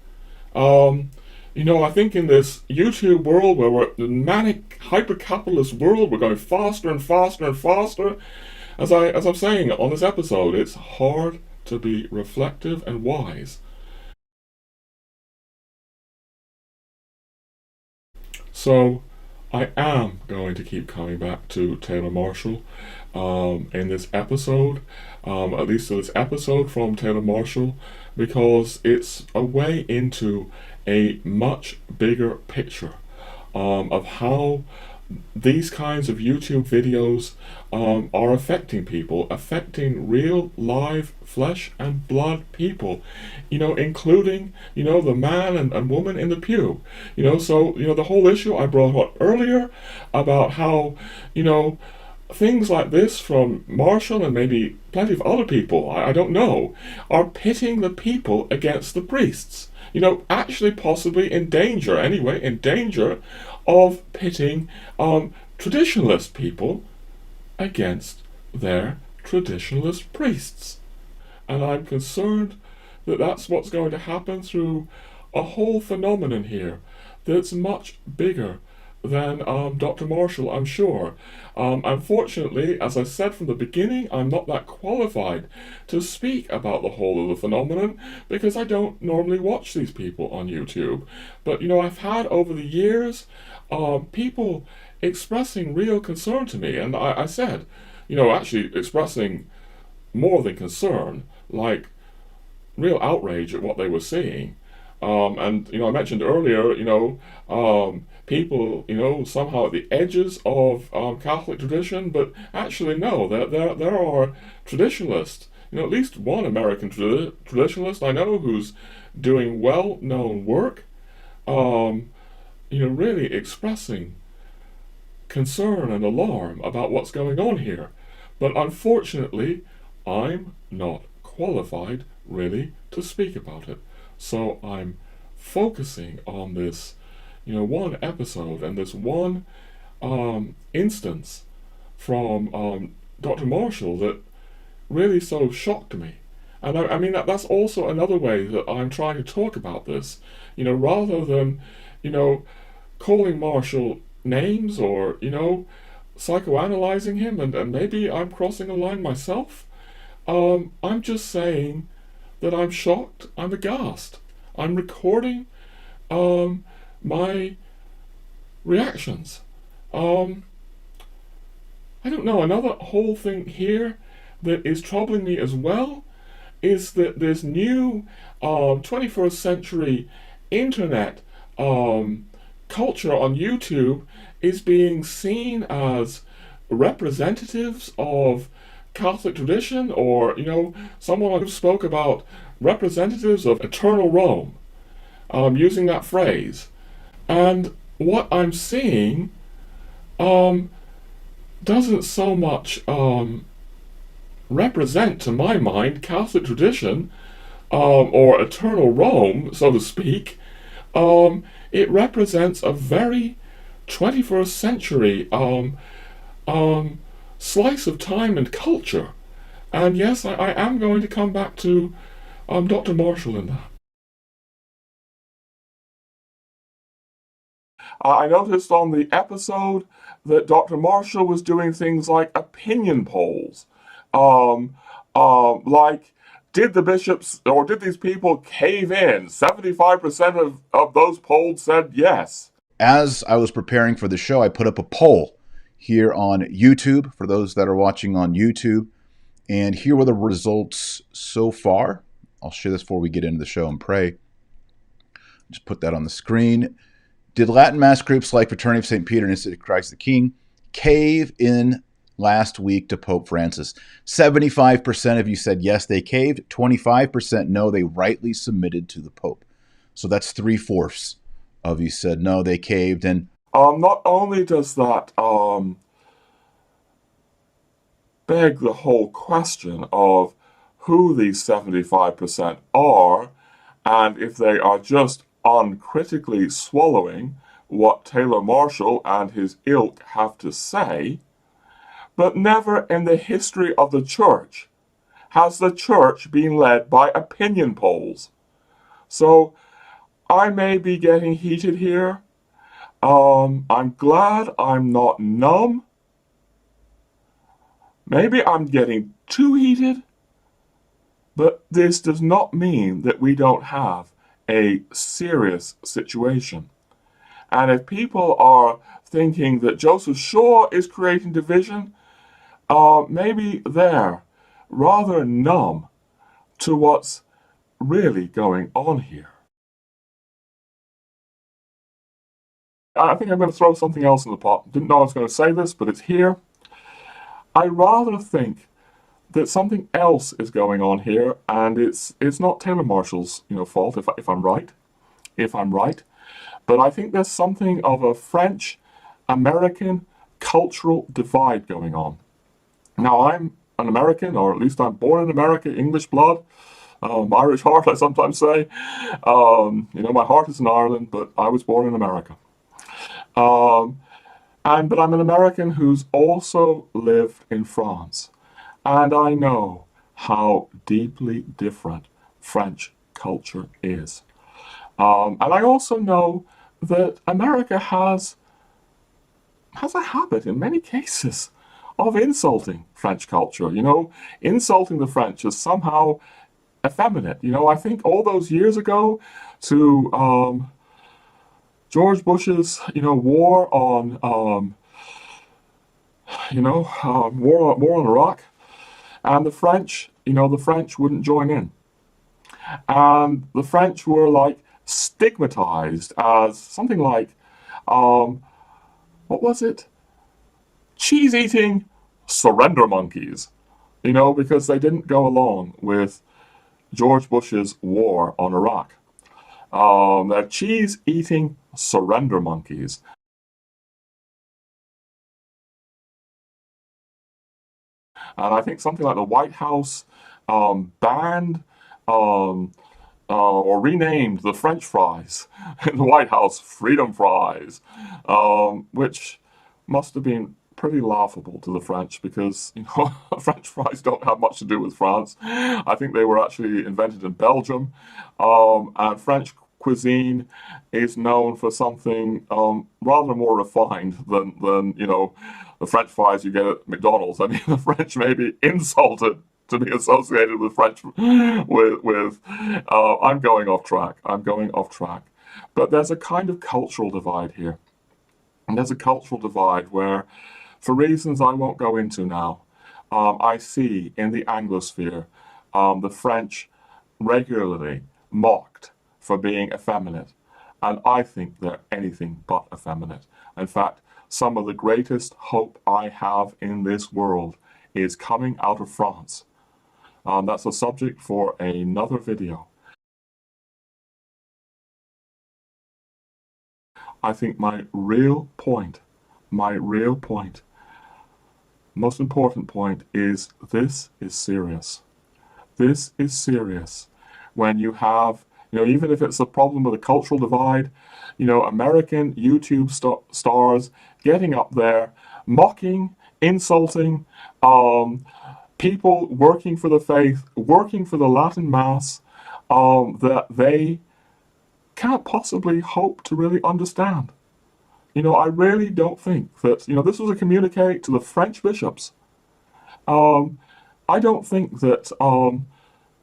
I think in this YouTube world where we're in a manic, hyper-capitalist world, we're going faster and faster and faster. As I'm saying on this episode, it's hard to be reflective and wise. So, I am going to keep coming back to Taylor Marshall in this episode, at least to this episode from Taylor Marshall, because it's a way into a much bigger picture of how these kinds of YouTube videos are affecting people, affecting real, live, flesh and blood people, including, the man and woman in the pew. So, the whole issue I brought up earlier about how, things like this from Marshall and maybe plenty of other people, I don't know, are pitting the people against the priests. Actually possibly in danger of pitting traditionalist people against their traditionalist priests. And I'm concerned that that's what's going to happen through a whole phenomenon here that's much bigger than Dr. Marshall, I'm sure. Unfortunately, as I said from the beginning, I'm not that qualified to speak about the whole of the phenomenon because I don't normally watch these people on YouTube. But I've had over the years people expressing real concern to me, and I said, actually expressing more than concern, like real outrage at what they were seeing. And I mentioned earlier, people, somehow at the edges of Catholic tradition, but actually no, there are traditionalists. At least one American traditionalist I know who's doing well-known work. Really expressing concern and alarm about what's going on here. But unfortunately, I'm not qualified really to speak about it. So I'm focusing on this, one episode and this one instance from Dr. Marshall that really so shocked me. And I mean, that's also another way that I'm trying to talk about this. Rather than, you know, calling Marshall names or, psychoanalyzing him, and maybe I'm crossing a line myself. I'm just saying that I'm shocked, I'm aghast. I'm recording my reactions. Um, I don't know, another whole thing here that is troubling me as well is that this new 21st century internet culture on YouTube is being seen as representatives of Catholic tradition, or, someone who spoke about representatives of eternal Rome, using that phrase. And what I'm seeing um, doesn't so much represent, to my mind, Catholic tradition or eternal Rome, so to speak. It represents a very 21st century slice of time and culture. And yes, I am going to come back to Dr. Marshall in that. I noticed on the episode that Dr. Marshall was doing things like opinion polls. Um, like, did the bishops or did these people cave in? 75% of those polled said yes. As I was preparing for the show, I put up a poll here on YouTube for those that are watching on YouTube. And here were the results so far. I'll share this before we get into the show and pray. Just put that on the screen. Did Latin Mass groups like Fraternity of St. Peter and Institute of Christ the King cave in last week to Pope Francis? 75% of you said yes, they caved. 25% no, they rightly submitted to the Pope. So that's 3/4 of you said no, they caved. And Not only does that beg the whole question of who these 75% are, and if they are just uncritically swallowing what Taylor Marshall and his ilk have to say, but never in the history of the church has the church been led by opinion polls. So I may be getting heated here. I'm glad I'm not numb. Maybe I'm getting too heated, but this does not mean that we don't have a serious situation. And if people are thinking that Joseph Shaw is creating division, maybe they're rather numb to what's really going on here. I think I'm going to throw something else in the pot. Didn't know I was going to say this, but it's here. I rather think that something else is going on here, and it's not Taylor Marshall's fault if I'm right, but I think there's something of a French American cultural divide going on. Now I'm an American, or at least I'm born in America, English blood, Irish heart, I sometimes say. My heart is in Ireland, but I was born in America. But I'm an American who's also lived in France. And I know how deeply different French culture is. And I also know that America has has a habit in many cases of insulting French culture. Insulting the French is somehow effeminate. I think all those years ago to George Bush's, war on, war on Iraq, and the French, the French wouldn't join in, and the French were like stigmatized as something like, what was it? Cheese-eating surrender monkeys, because they didn't go along with George Bush's war on Iraq. They're cheese-eating surrender monkeys. And I think something like the White House banned or renamed the French fries in the White House freedom fries, which must have been pretty laughable to the French because, French fries don't have much to do with France. I think they were actually invented in Belgium. And French cuisine is known for something rather more refined than the French fries you get at McDonald's. I mean, the French may be insulted to be associated with French I'm going off track. But there's a kind of cultural divide here. And there's a cultural divide where, for reasons I won't go into now, I see in the Anglosphere the French regularly mocked for being effeminate. And I think they're anything but effeminate. In fact, some of the greatest hope I have in this world is coming out of France. That's a subject for another video. I think my real point, most important point is this is serious. This is serious. When you have, even if it's a problem with a cultural divide, American YouTube stars getting up there, mocking, insulting, people working for the faith, working for the Latin Mass, that they can't possibly hope to really understand. I really don't think that, this was a communique to the French bishops. I don't think that,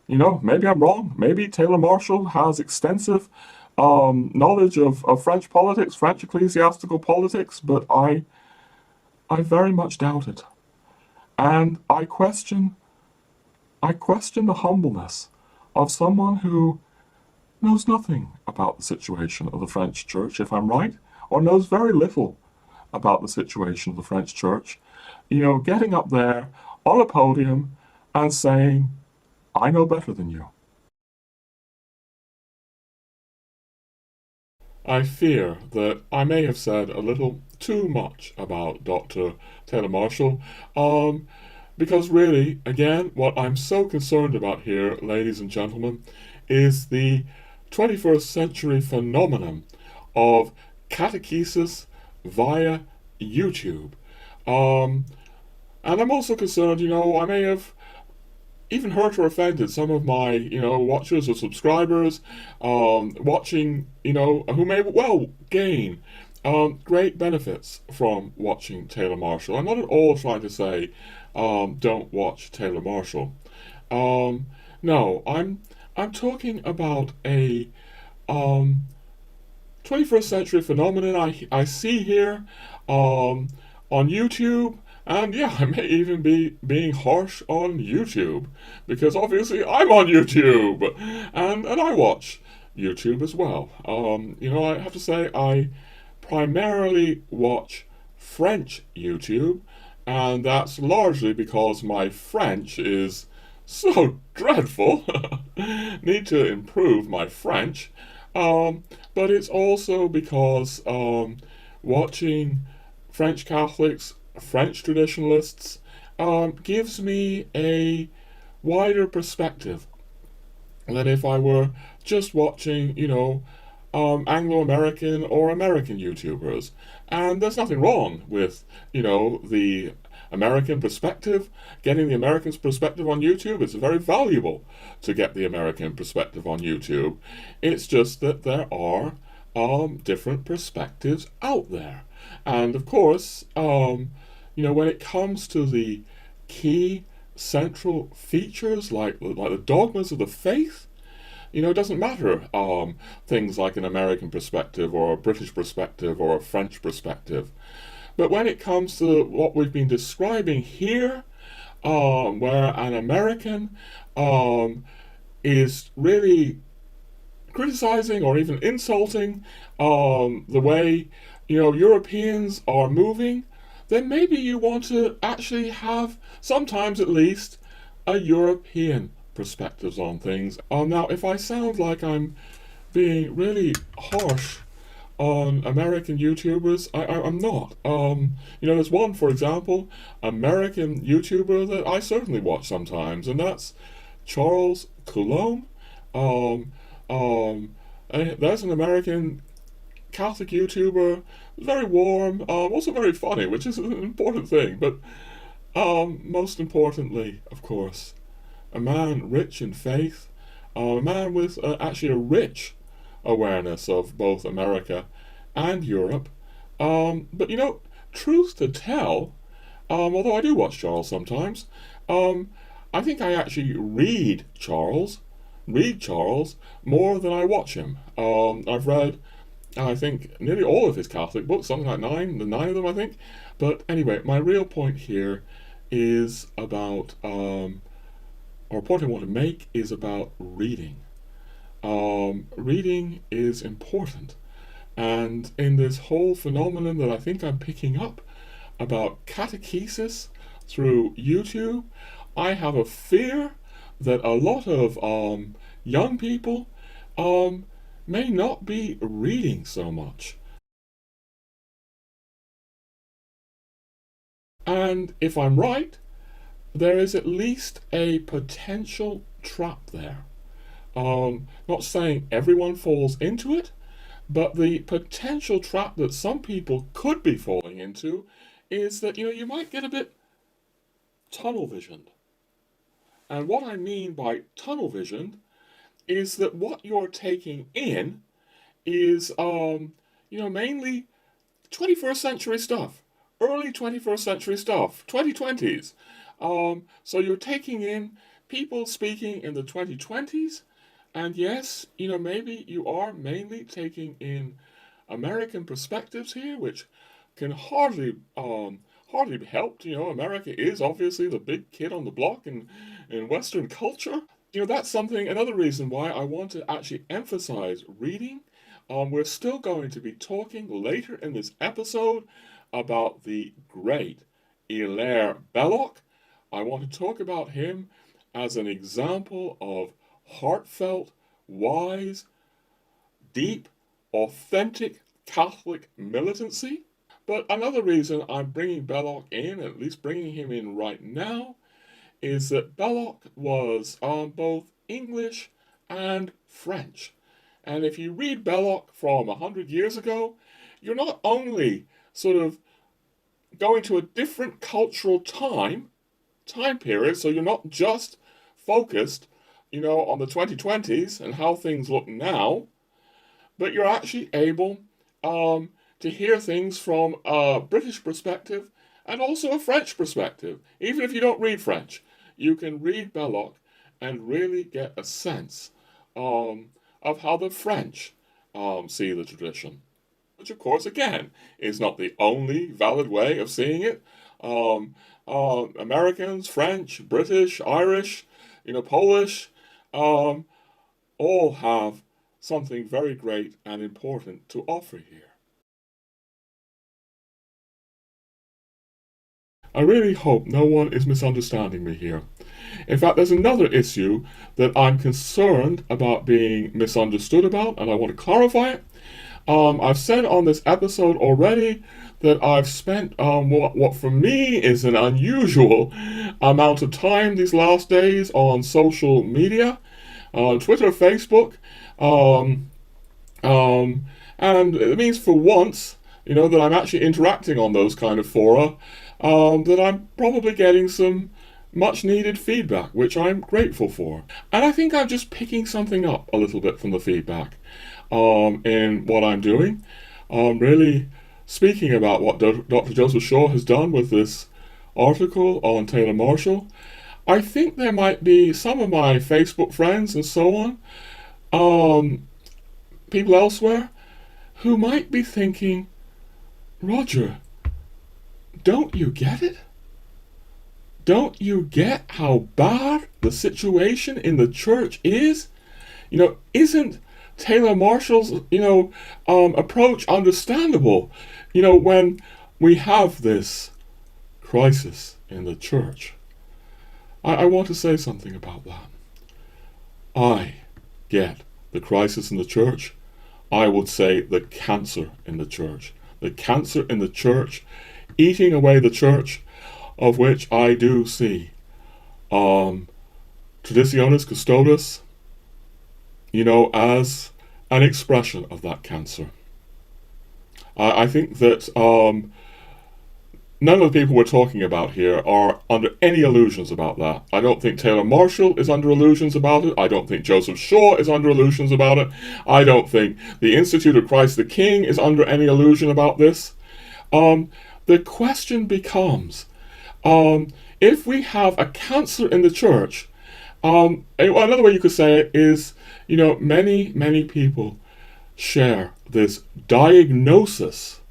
maybe I'm wrong. Maybe Taylor Marshall has extensive knowledge of French politics, French ecclesiastical politics, but I very much doubt it. And I question the humbleness of someone who knows nothing about the situation of the French church, if I'm right, or knows very little about the situation of the French church, getting up there on a podium and saying, I know better than you. I fear that I may have said a little too much about Dr. Taylor Marshall, because really, again, what I'm so concerned about here, ladies and gentlemen, is the 21st century phenomenon of catechesis via YouTube. And I'm also concerned, I may have even hurt or offended some of my, watchers or subscribers, watching, who may well gain great benefits from watching Taylor Marshall. I'm not at all trying to say, don't watch Taylor Marshall. No, I'm talking about a 21st century phenomenon I see here on YouTube. And yeah, I may even be being harsh on YouTube, because obviously I'm on YouTube, and I watch YouTube as well. I have to say I primarily watch French YouTube, and that's largely because my French is so dreadful. Need to improve my French. But it's also because watching French Catholics, French traditionalists, gives me a wider perspective than if I were just watching, Anglo-American or American YouTubers. And there's nothing wrong with, the American perspective. Getting the American's perspective on YouTube is very valuable to get the American perspective on YouTube. It's just that there are different perspectives out there. And of course, when it comes to the key central features like the dogmas of the faith, it doesn't matter things like an American perspective or a British perspective or a French perspective. But when it comes to what we've been describing here, where an American is really criticizing or even insulting the way Europeans are moving, then maybe you want to actually have, sometimes at least, a European perspectives on things. Now, if I sound like I'm being really harsh on American YouTubers, I'm not. There's one, for example, American YouTuber that I certainly watch sometimes, and that's Charles COULOMBE. There's an American Catholic YouTuber, very warm, also very funny, which is an important thing, but most importantly, of course, a man rich in faith, a man with actually a rich awareness of both America and Europe. But truth to tell, although I do watch Charles sometimes, I think I actually read Charles more than I watch him. I've read, I think, nearly all of his Catholic books, something like nine of them, I think. But anyway, my real point here is about, or point I want to make is about reading. Reading is important. And in this whole phenomenon that I think I'm picking up about catechesis through YouTube, I have a fear that a lot of young people may not be reading so much. And if I'm right, there is at least a potential trap there. Not saying everyone falls into it, but the potential trap that some people could be falling into is that you might get a bit tunnel visioned. And what I mean by tunnel visioned is that what you're taking in is mainly 21st century stuff, early 21st century stuff, 2020s. So you're taking in people speaking in the 2020s, and yes, maybe you are mainly taking in American perspectives here, which can hardly be helped. America is obviously the big kid on the block in Western culture. That's another reason why I want to actually emphasize reading. We're still going to be talking later in this episode about the great Hilaire Belloc. I want to talk about him as an example of heartfelt, wise, deep, authentic Catholic militancy. But another reason I'm bringing Belloc in, at least bringing him in right now, is that Belloc was both English and French. And if you read Belloc from 100 years ago, you're not only sort of going to a different cultural time period, so you're not just focused, on the 2020s and how things look now, but you're actually able to hear things from a British perspective and also a French perspective. Even if you don't read French, you can read Belloc and really get a sense of how the French see the tradition. Which, of course, again, is not the only valid way of seeing it. Americans, French, British, Irish, Polish, all have something very great and important to offer here. I really hope no one is misunderstanding me here. In fact, there's another issue that I'm concerned about being misunderstood about, and I want to clarify it. I've said on this episode already that I've spent what for me is an unusual amount of time these last days on social media, Twitter, Facebook, and it means for once, that I'm actually interacting on those kind of fora, that I'm probably getting some much needed feedback, which I'm grateful for. And I think I'm just picking something up a little bit from the feedback in what I'm doing. Really speaking about what Dr. Joseph Shaw has done with this article on Taylor Marshall, I think there might be some of my Facebook friends and so on, people elsewhere, who might be thinking, Roger, don't you get it? Don't you get how bad the situation in the church is? Isn't Taylor Marshall's, approach understandable? When we have this crisis in the church. I want to say something about that. I get the crisis in the church. I would say the cancer in the church. The cancer in the church, eating away the church, of which I do see Traditionis Custodes, as an expression of that cancer. I think that none of the people we're talking about here are under any illusions about that. I don't think Taylor Marshall is under illusions about it. I don't think Joseph Shaw is under illusions about it. I don't think the Institute of Christ the King is under any illusion about this. The question becomes, if we have a cancer in the church, another way you could say it is, many people share this diagnosis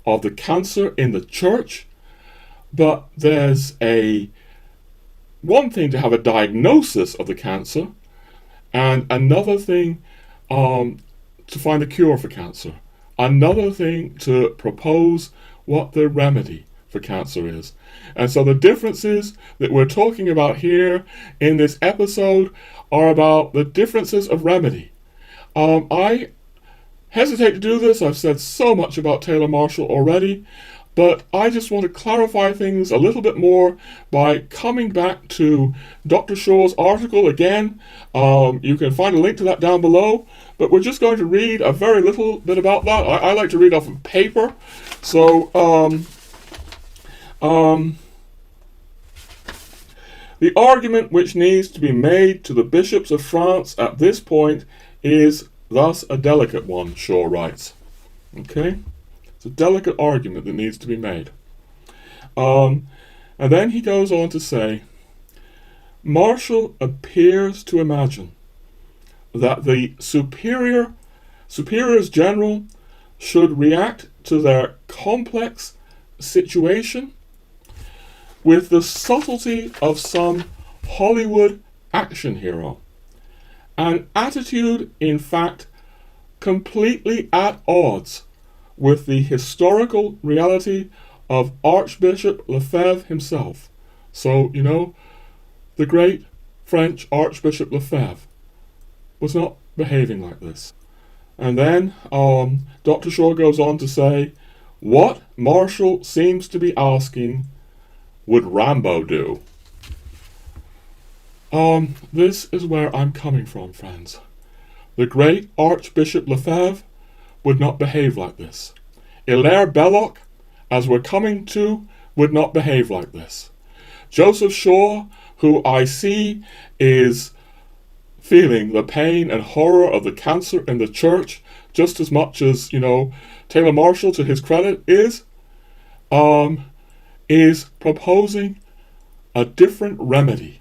of the cancer in the church, but there's one thing to have a diagnosis of the cancer, and another thing to find a cure for cancer, another thing to propose what the remedy for cancer is. And so the differences that we're talking about here in this episode are about the differences of remedy. I hesitate to do this. I've said so much about Taylor Marshall already, but I just want to clarify things a little bit more by coming back to Dr. Shaw's article again. You can find a link to that down below, but we're just going to read a very little bit about that. I like to read off of paper. So, the argument which needs to be made to the bishops of France at this point is thus a delicate one, Shaw writes. Okay? It's a delicate argument that needs to be made. And then he goes on to say, Marshall appears to imagine that the superiors general should react to their complex situation with the subtlety of some Hollywood action hero. An attitude, in fact, completely at odds with the historical reality of Archbishop Lefebvre himself. So, the great French Archbishop Lefebvre was not behaving like this. And then Dr. Shaw goes on to say, what Marshall seems to be asking, would Rambo do? This is where I'm coming from, friends. The great Archbishop Lefebvre would not behave like this. Hilaire Belloc, as we're coming to, would not behave like this. Joseph Shaw, who I see is feeling the pain and horror of the cancer in the church just as much as, Taylor Marshall, to his credit, is proposing a different remedy.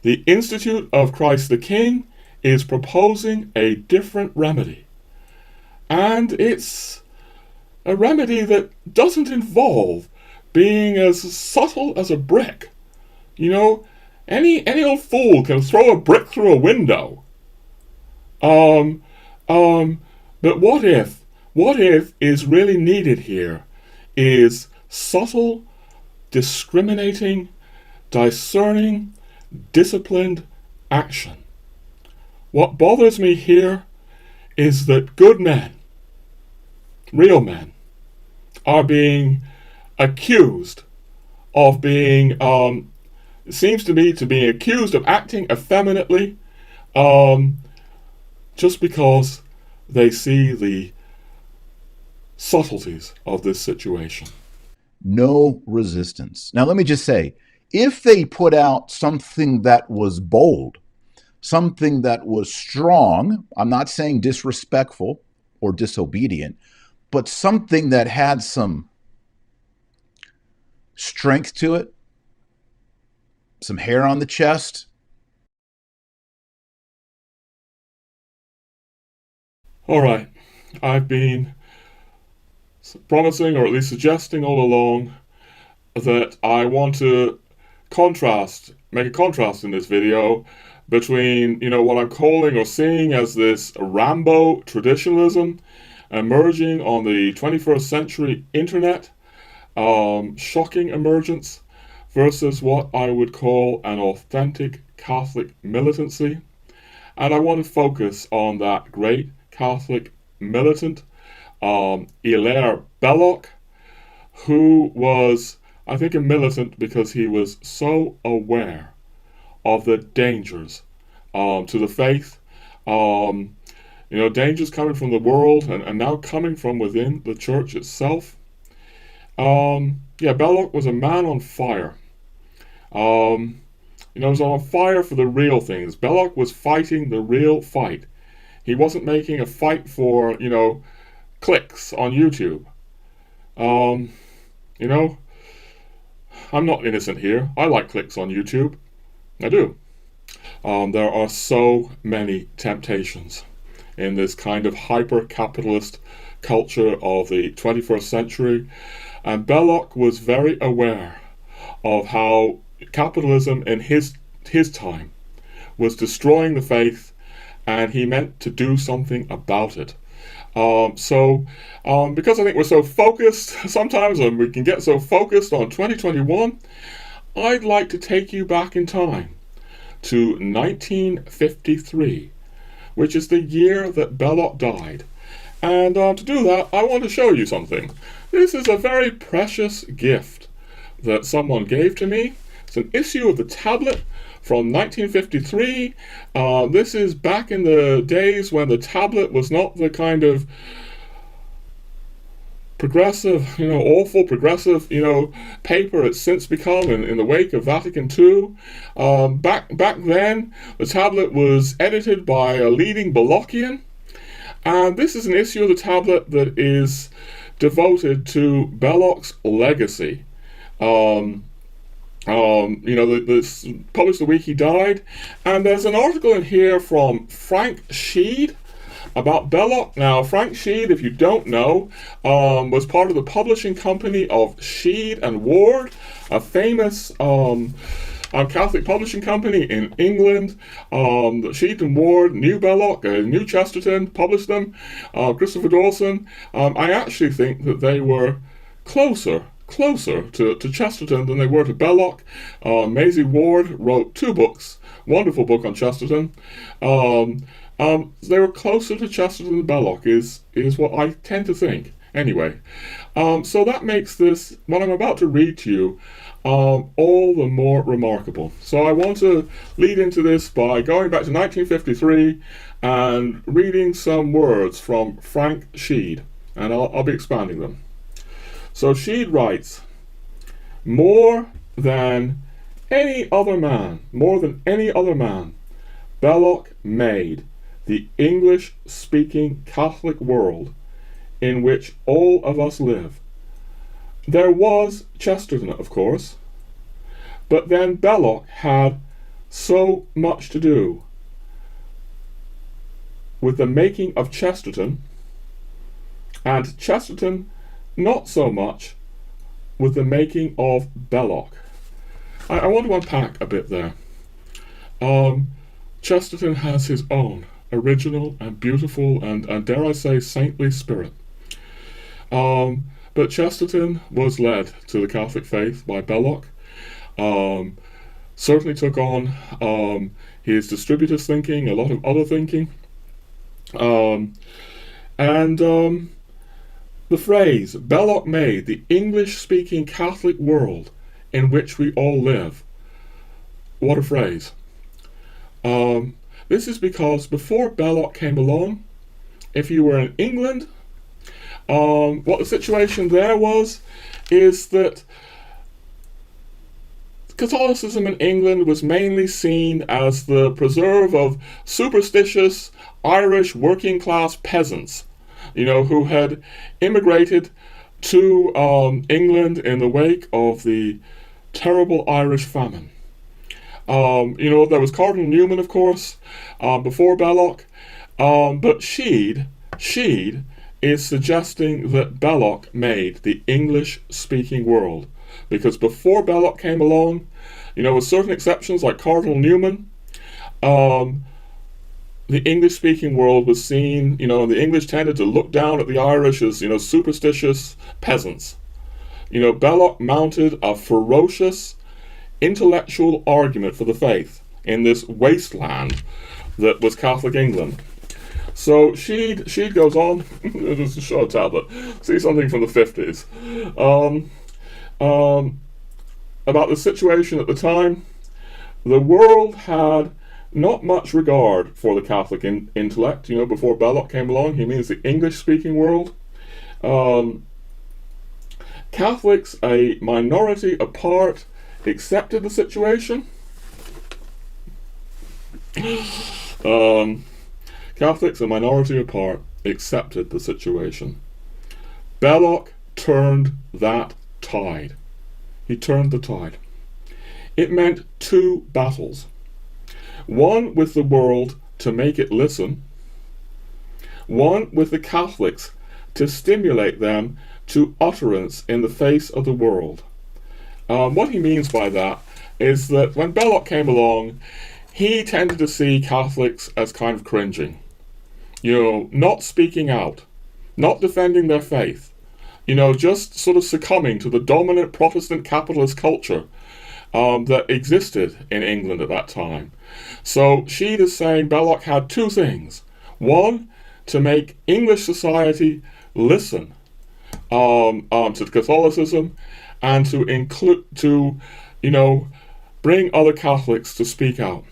The Institute of Christ the King is proposing a different remedy. And it's a remedy that doesn't involve being as subtle as a brick. Any old fool can throw a brick through a window. But what if is really needed here is subtle, discriminating, discerning, disciplined action. What bothers me here is that good men, real men, are being accused of being, seems to me to be accused of acting effeminately, just because they see the subtleties of this situation. No resistance. Now, let me just say, if they put out something that was bold, something that was strong, I'm not saying disrespectful or disobedient, but something that had some strength to it, some hair on the chest. All right, I've been promising, or at least suggesting all along, that I want to make a contrast in this video between, what I'm calling or seeing as this Rambo traditionalism emerging on the 21st century internet, shocking emergence, versus what I would call an authentic Catholic militancy. And I want to focus on that great Catholic militant, Hilaire Belloc, who was, I think, a militant because he was so aware of the dangers to the faith, dangers coming from the world and now coming from within the church itself. Belloc was a man on fire. He was on fire for the real things. Belloc was fighting the real fight. He wasn't making a fight for, clicks on YouTube. I'm not innocent here. I like clicks on YouTube. I do. There are so many temptations in this kind of hyper-capitalist culture of the 21st century. And Belloc was very aware of how capitalism in his time was destroying the faith, and he meant to do something about it. Because I think we're so focused sometimes, and we can get so focused on 2021, I'd like to take you back in time to 1953, which is the year that Belloc died. And to do that, I want to show you something. This is a very precious gift that someone gave to me. It's an issue of the tablet from 1953. This is back in the days when the tablet was not the kind of progressive, awful progressive, paper it's since become in the wake of Vatican II. Back then, the tablet was edited by a leading Bellocian, and this is an issue of the tablet that is devoted to Belloc's legacy. This published the week he died, and there's an article in here from Frank Sheed about Belloc. Now, Frank Sheed, if you don't know, was part of the publishing company of Sheed and Ward, a famous Catholic publishing company in England. Sheed and Ward knew Belloc, knew Chesterton, published them. Christopher Dawson. I actually think that they were closer to Chesterton than they were to Belloc. Maisie Ward wrote 2 books, wonderful book on Chesterton. They were closer to Chesterton than Belloc, is what I tend to think. Anyway, so that makes this, what I'm about to read to you, all the more remarkable. So I want to lead into this by going back to 1953 and reading some words from Frank Sheed, and I'll be expanding them. So Sheed writes, more than any other man, Belloc made the English-speaking Catholic world in which all of us live. There was Chesterton, of course, but then Belloc had so much to do with the making of Chesterton, and Chesterton not so much with the making of Belloc. I want to unpack a bit there. Chesterton has his own original and beautiful and dare I say saintly spirit. But Chesterton was led to the Catholic faith by Belloc. Certainly took on his distributist thinking, a lot of other thinking. The phrase, Belloc made the English-speaking Catholic world in which we all live. What a phrase. This is because before Belloc came along, if you were in England, what the situation there is that Catholicism in England was mainly seen as the preserve of superstitious Irish working-class peasants. who had immigrated to England in the wake of the terrible Irish famine. There was Cardinal Newman, of course, before Belloc, but Sheed is suggesting that Belloc made the English-speaking world, because before Belloc came along, with certain exceptions like Cardinal Newman, the English-speaking world was seen, and the English tended to look down at the Irish as, superstitious peasants. Belloc mounted a ferocious intellectual argument for the faith in this wasteland that was Catholic England. So Sheed goes on, just a short tablet, see something from the 50s, about the situation at the time. The world had not much regard for the Catholic intellect, before Belloc came along. He means the English-speaking world. Catholics, a minority apart, accepted the situation. Catholics, a minority apart, accepted the situation. Belloc turned that tide. He turned the tide. It meant two battles. One with the world to make it listen. One with the Catholics to stimulate them to utterance in the face of the world. What he means by that is that when Belloc came along, he tended to see Catholics as kind of cringing. Not speaking out, not defending their faith, just sort of succumbing to the dominant Protestant capitalist culture that existed in England at that time. So Sheed is saying Belloc had two things. One, to make English society listen to Catholicism, and to bring other Catholics to speak out.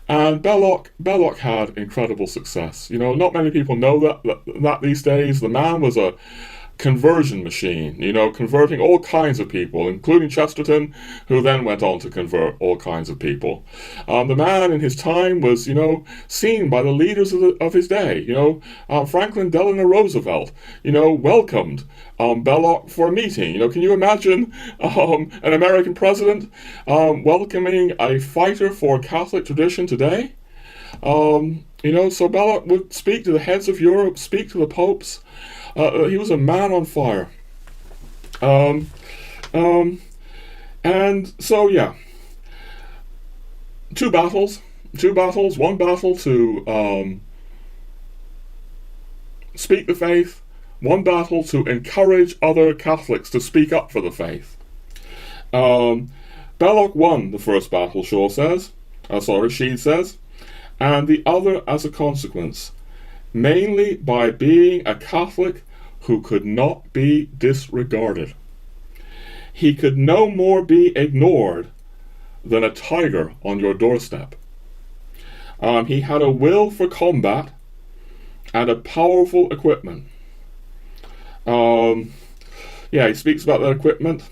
And Belloc had incredible success. Not many people know that these days. The man was a conversion machine, converting all kinds of people, including Chesterton, who then went on to convert all kinds of people. The man in his time was, seen by the leaders of his day. Franklin Delano Roosevelt, welcomed Belloc for a meeting. Can you imagine an American president welcoming a fighter for Catholic tradition today? So Belloc would speak to the heads of Europe, speak to the popes. He was a man on fire. And so, yeah. Two battles. One battle to speak the faith. One battle to encourage other Catholics to speak up for the faith. Belloc won the first battle, Sheed says, and the other as a consequence, mainly by being a Catholic who could not be disregarded. He could no more be ignored than a tiger on your doorstep. He had a will for combat and a powerful equipment. He speaks about that equipment.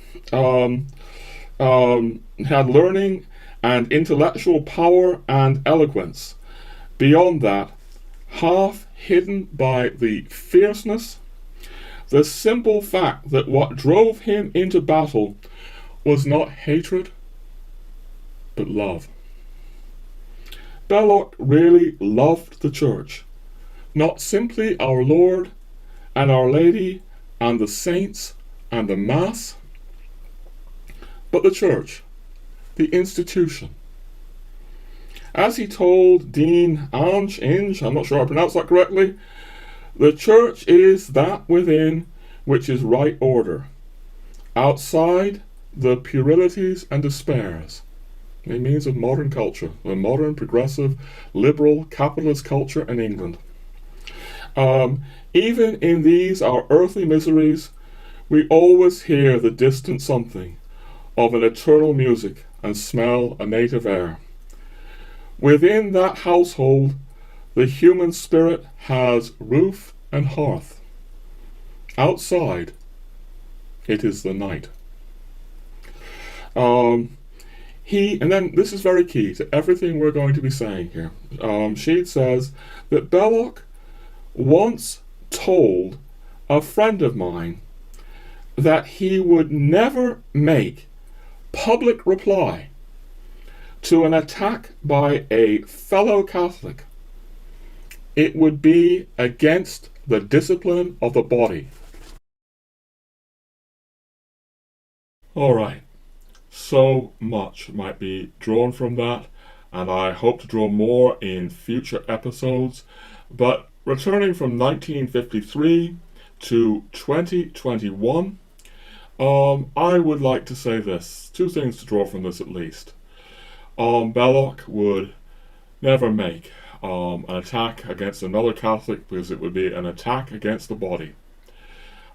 Had learning and intellectual power and eloquence. Beyond that, half hidden by the fierceness, the simple fact that what drove him into battle was not hatred, but love. Belloc really loved the Church, not simply our Lord and Our Lady and the saints and the Mass, but the Church, the institution. As he told Dean Inge, I'm not sure I pronounced that correctly, the Church is that within which is right order, outside the puerilities and despairs. It means of modern culture, the modern, progressive, liberal, capitalist culture in England. Even in these, our earthly miseries, we always hear the distant something of an eternal music and smell a native air. Within that household, the human spirit has roof and hearth. Outside, it is the night. And then this is very key to everything we're going to be saying here. Sheed says that Belloc wants told a friend of mine that he would never make public reply to an attack by a fellow Catholic. It would be against the discipline of the body. All right, so much might be drawn from that, and I hope to draw more in future episodes. But returning from 1953 to 2021, I would like to say this. Two things to draw from this at least. Belloc would never make an attack against another Catholic because it would be an attack against the body.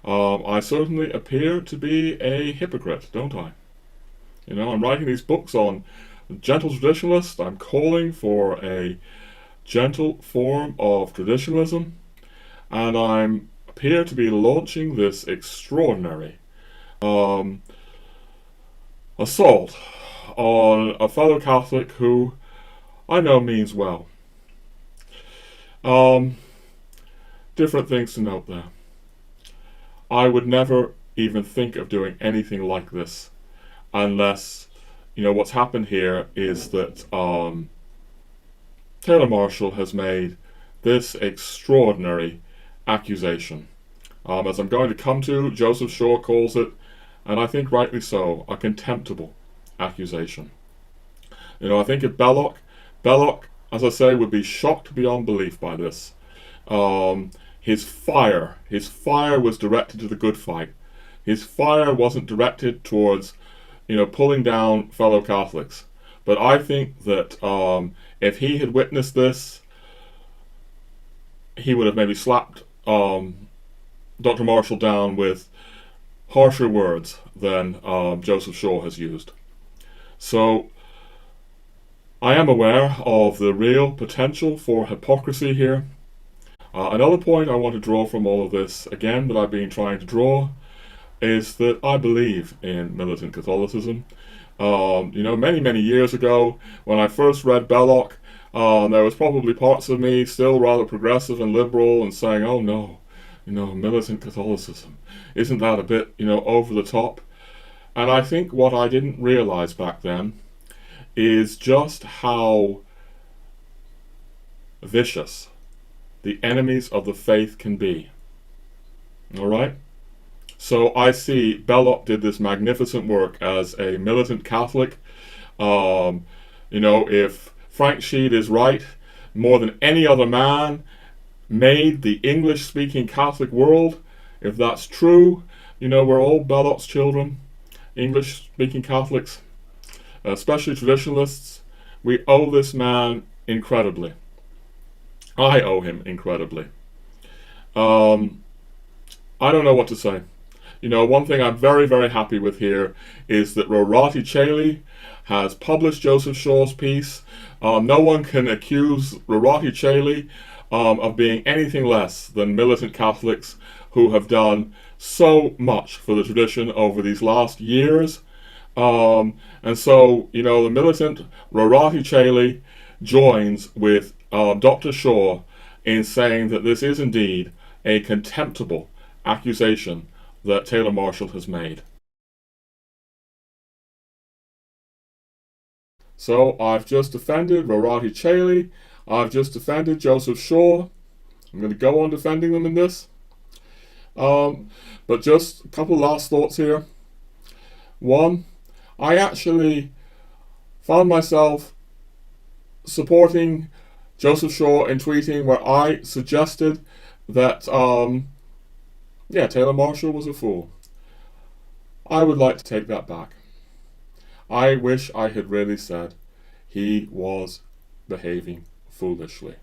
I certainly appear to be a hypocrite, don't I? You know, I'm writing these books on gentle traditionalist. I'm calling for a gentle form of traditionalism, and I appear to be launching this extraordinary assault on a fellow Catholic who I know means well. Different things to note there. I would never even think of doing anything like this unless, you know, what's happened here is that Taylor Marshall has made this extraordinary accusation. As I'm going to come to, Joseph Shaw calls it, and I think rightly so, a contemptible accusation. You know, I think if Belloc, as I say, would be shocked beyond belief by this. His fire was directed to the good fight. His fire wasn't directed towards, you know, pulling down fellow Catholics. But I think that if he had witnessed this, he would have maybe slapped Dr. Marshall down with harsher words than Joseph Shaw has used. So I am aware of the real potential for hypocrisy here. Another point I want to draw from all of this, again, that I've been trying to draw, is that I believe in militant Catholicism. You know, many years ago, when I first read Belloc, there was probably parts of me still rather progressive and liberal and saying, oh no, you know, militant Catholicism, isn't that a bit, you know, over the top? And I think what I didn't realize back then is just how vicious the enemies of the faith can be. All right? So I see Belloc did this magnificent work as a militant Catholic. You know, if Frank Sheed is right, more than any other man made the English-speaking Catholic world, if that's true, you know, we're all Belloc's children, English-speaking Catholics, especially traditionalists. We owe this man incredibly. I owe him incredibly. I don't know what to say. You know, one thing I'm very happy with here is that Rorati Caeli has published Joseph Shaw's piece. No one can accuse Rorati Caeli of being anything less than militant Catholics who have done so much for the tradition over these last years. And so, you know, the militant Rorati Caeli joins with Dr. Shaw in saying that this is indeed a contemptible accusation that Taylor Marshall has made. So I've just defended Rorati Caeli, I've just defended Joseph Shaw. I'm going to go on defending them in this. But just a couple last thoughts here. One, I actually found myself supporting Joseph Shaw in tweeting where I suggested that, Taylor Marshall was a fool. I would like to take that back. I wish I had really said he was behaving foolishly.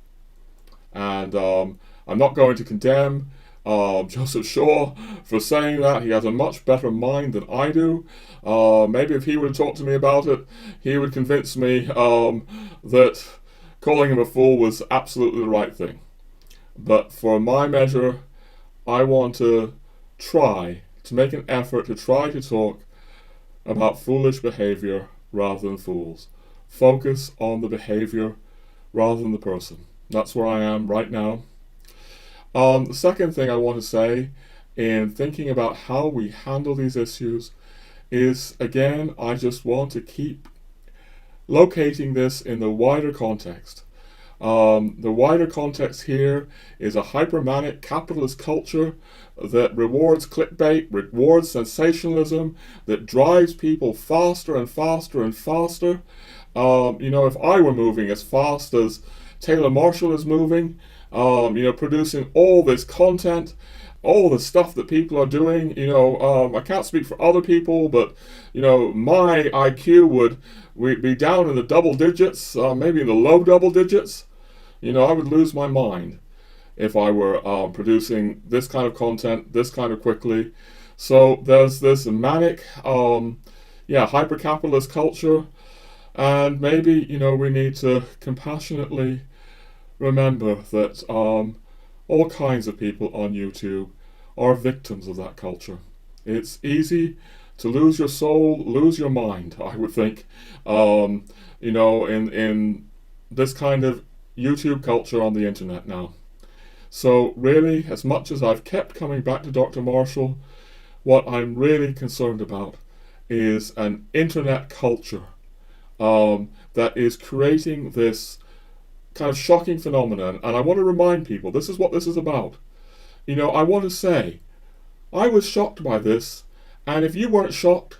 And I'm not going to condemn Joseph Shaw for saying that. He has a much better mind than I do. Maybe if he would talk to me about it, he would convince me that calling him a fool was absolutely the right thing. But for my measure, I want to try to make an effort to try to talk about foolish behavior rather than fools. Focus on the behavior rather than the person. That's where I am right now. The second thing I want to say in thinking about how we handle these issues is, again, I just want to keep locating this in the wider context. The wider context here is a hypermanic capitalist culture that rewards clickbait, rewards sensationalism, that drives people faster and faster and faster. If I were moving as fast as Taylor Marshall is moving, producing all this content, all the stuff that people are doing, I can't speak for other people, but, my IQ would be down in the double digits, maybe in the low double digits. I would lose my mind if I were producing this kind of content, this kind of quickly. So there's this manic, hyper-capitalist culture, and maybe, we need to compassionately remember that all kinds of people on YouTube are victims of that culture. It's easy to lose your soul, lose your mind, I would think, in this kind of YouTube culture on the internet now. So really, as much as I've kept coming back to Dr. Marshall, what I'm really concerned about is an internet culture that is creating this kind of shocking phenomenon. And I want to remind people, this is what this is about. I want to say, I was shocked by this, and if you weren't shocked,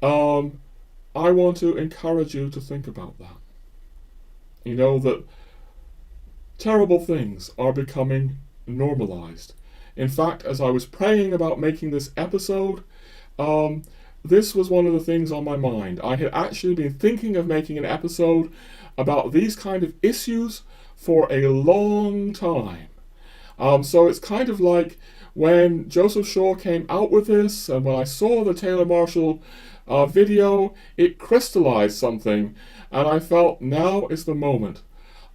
I want to encourage you to think about that. That terrible things are becoming normalized. In fact, as I was praying about making this episode, this was one of the things on my mind. I had actually been thinking of making an episode about these kind of issues for a long time. So it's kind of like when Joseph Shaw came out with this, and when I saw the Taylor Marshall video, it crystallized something, and I felt now is the moment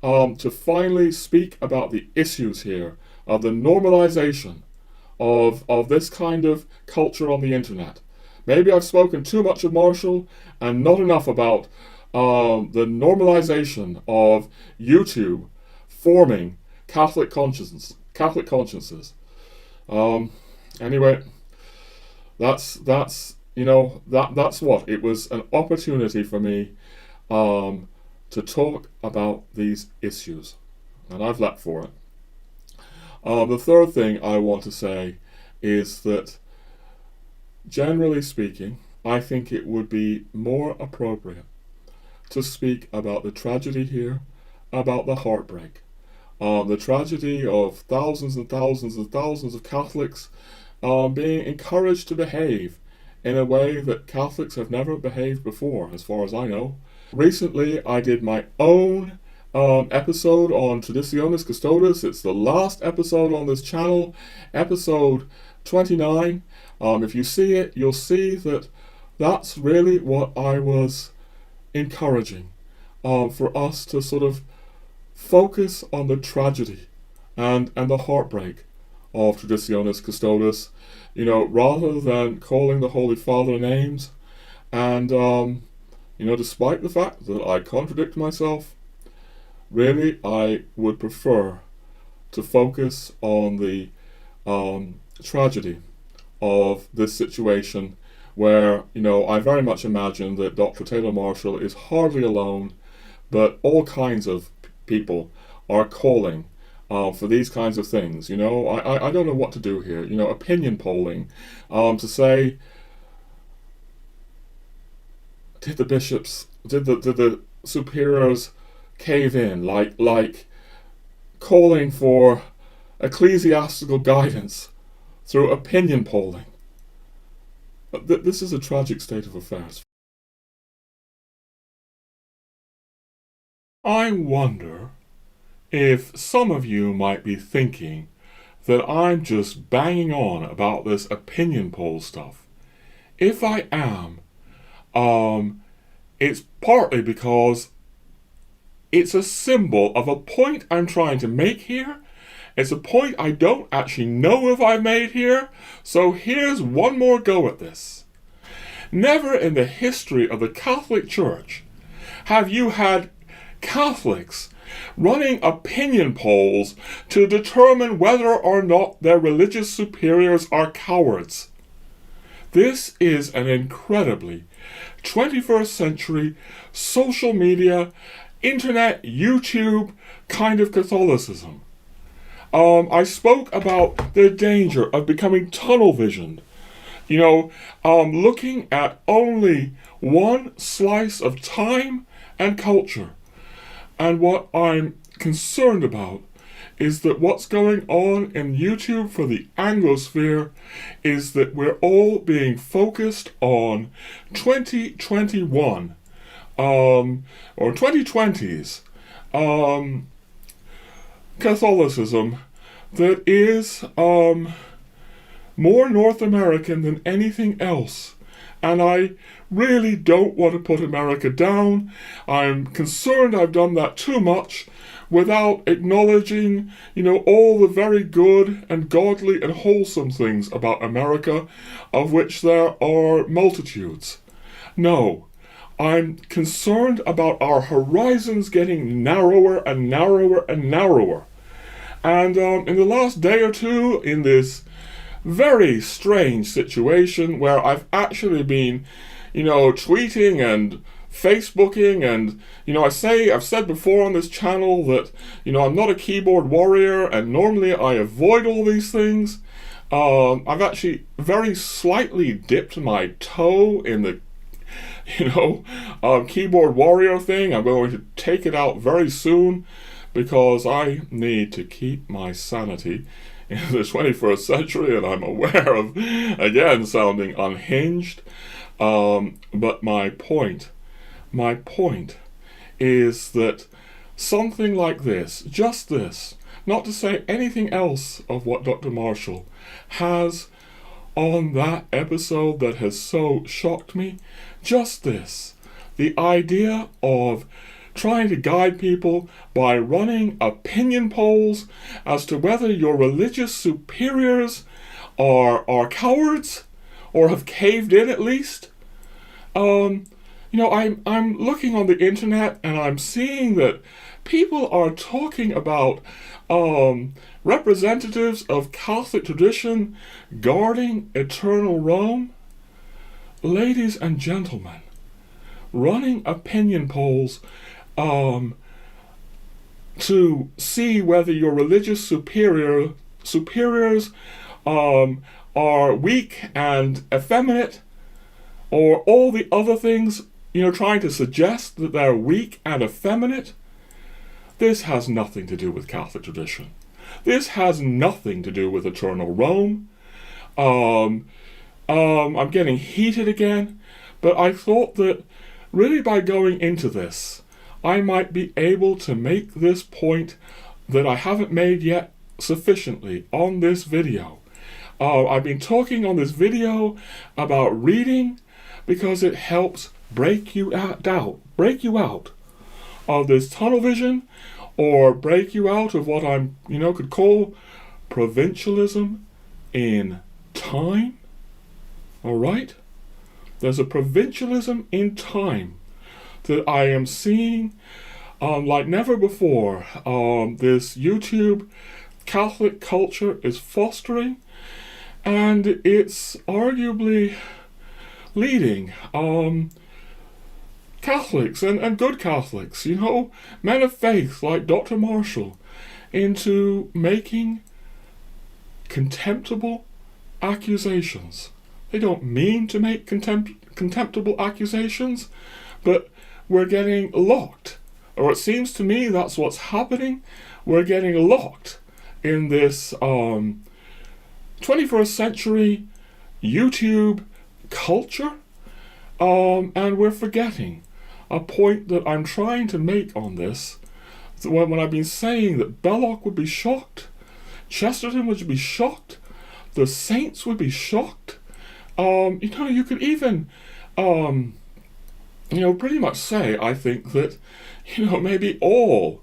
to finally speak about the issues here of the normalization of this kind of culture on the internet. Maybe I've spoken too much of Marshall and not enough about the normalization of YouTube forming Catholic consciences. Anyway, that's what it was, an opportunity for me to talk about these issues, and I've leapt for it. The third thing I want to say is that, generally speaking, I think it would be more appropriate to speak about the tragedy here, about the heartbreak, the tragedy of thousands and thousands and thousands of Catholics being encouraged to behave in a way that Catholics have never behaved before, as far as I know. Recently, I did my own episode on Traditionis Custodes. It's the last episode on this channel, episode 29. If you see it, you'll see that that's really what I was encouraging, for us to sort of focus on the tragedy and the heartbreak of Traditionis Custodes, rather than calling the Holy Father names. And, despite the fact that I contradict myself, really I would prefer to focus on the tragedy of this situation where, I very much imagine that Dr. Taylor Marshall is hardly alone, but all kinds of people are calling for these kinds of things. I don't know what to do here. Opinion polling to say, did the superiors cave in, like calling for ecclesiastical guidance through opinion polling? This is a tragic state of affairs. I wonder if some of you might be thinking that I'm just banging on about this opinion poll stuff. If I am, it's partly because it's a symbol of a point I'm trying to make here. It's a point I don't actually know if I've made here, so here's one more go at this. Never in the history of the Catholic Church have you had Catholics running opinion polls to determine whether or not their religious superiors are cowards. This is an incredibly 21st century social media, internet, YouTube kind of Catholicism. I spoke about the danger of becoming tunnel visioned. Looking at only one slice of time and culture. And what I'm concerned about is that what's going on in YouTube for the Anglosphere is that we're all being focused on 2021 or 2020s Catholicism that is more North American than anything else. And I really don't want to put America down. I'm concerned I've done that too much without acknowledging, all the very good and godly and wholesome things about America, of which there are multitudes. No, I'm concerned about our horizons getting narrower and narrower and narrower. And in the last day or two, in this very strange situation where I've actually been, tweeting and Facebooking, and I've said before on this channel that I'm not a keyboard warrior, and normally I avoid all these things. I've actually very slightly dipped my toe in the keyboard warrior thing. I'm going to take it out very soon because I need to keep my sanity in the 21st century, and I'm aware of, again, sounding unhinged. But my point is that something like this, just this, not to say anything else of what Dr. Marshall has on that episode that has so shocked me, just this, the idea of trying to guide people by running opinion polls as to whether your religious superiors are cowards or have caved in at least. I'm looking on the internet and I'm seeing that people are talking about representatives of Catholic tradition guarding eternal Rome. Ladies and gentlemen, running opinion polls to see whether your religious superiors are weak and effeminate, or all the other things, trying to suggest that they're weak and effeminate. This has nothing to do with Catholic tradition. This has nothing to do with eternal Rome. I'm getting heated again, but I thought that really by going into this, I might be able to make this point that I haven't made yet sufficiently on this video. I've been talking on this video about reading because it helps break you out of this tunnel vision, or break you out of what I'm, could call provincialism in time. All right? There's a provincialism in time that I am seeing like never before. This YouTube Catholic culture is fostering, and it's arguably leading Catholics and good Catholics, men of faith like Dr. Marshall, into making contemptible accusations. They don't mean to make contemptible accusations, but we're getting locked, or it seems to me that's what's happening. We're getting locked in this 21st century YouTube culture, and we're forgetting a point that I'm trying to make on this. When I've been saying that Belloc would be shocked, Chesterton would be shocked, the saints would be shocked. You could even, pretty much say, I think, that, maybe all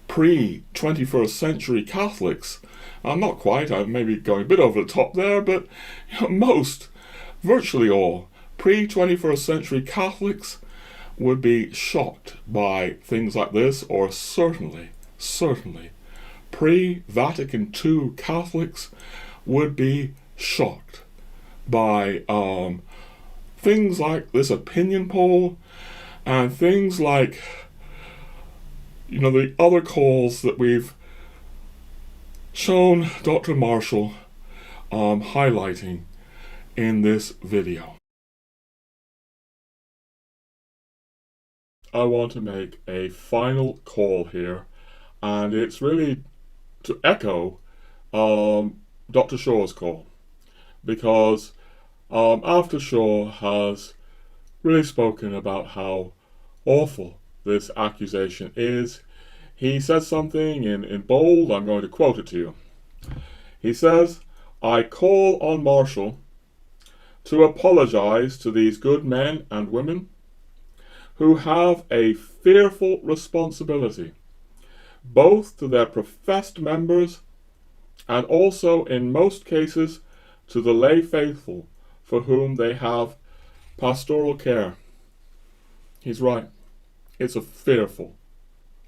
pre-21st century Catholics, not quite, I'm maybe going a bit over the top there, but virtually all pre-21st century Catholics would be shocked by things like this, or certainly pre-Vatican II Catholics would be shocked by things like this opinion poll and things like, you know, the other calls that we've shown Dr. Marshall highlighting in this video. I want to make a final call here, and it's really to echo Dr. Shaw's call, because after Shaw has really spoken about how awful this accusation is, he says something in bold. I'm going to quote it to you. He says, "I call on Marshall to apologize to these good men and women who have a fearful responsibility, both to their professed members and also, in most cases, to the lay faithful for whom they have pastoral care." He's right. It's a fearful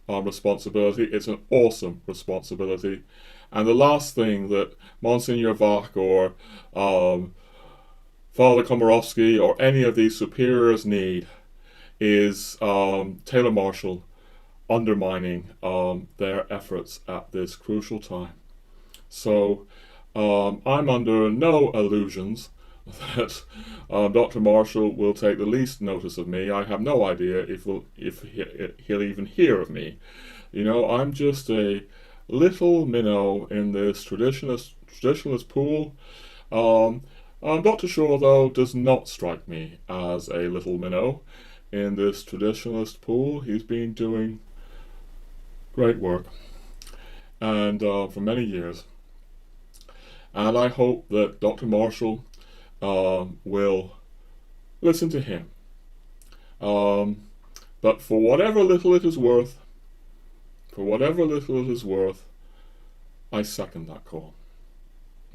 responsibility. It's an awesome responsibility. And the last thing that Monsignor Vach or Father Komorowski or any of these superiors need is Taylor Marshall undermining their efforts at this crucial time. So I'm under no illusions that Dr. Marshall will take the least notice of me. I have no idea if he'll even hear of me. You know, I'm just a little minnow in this traditionalist pool. Dr. Shaw, though, does not strike me as a little minnow in this traditionalist pool. He's been doing great work, and for many years. And I hope that Dr. Marshall will listen to him. But for whatever little it is worth, I second that call.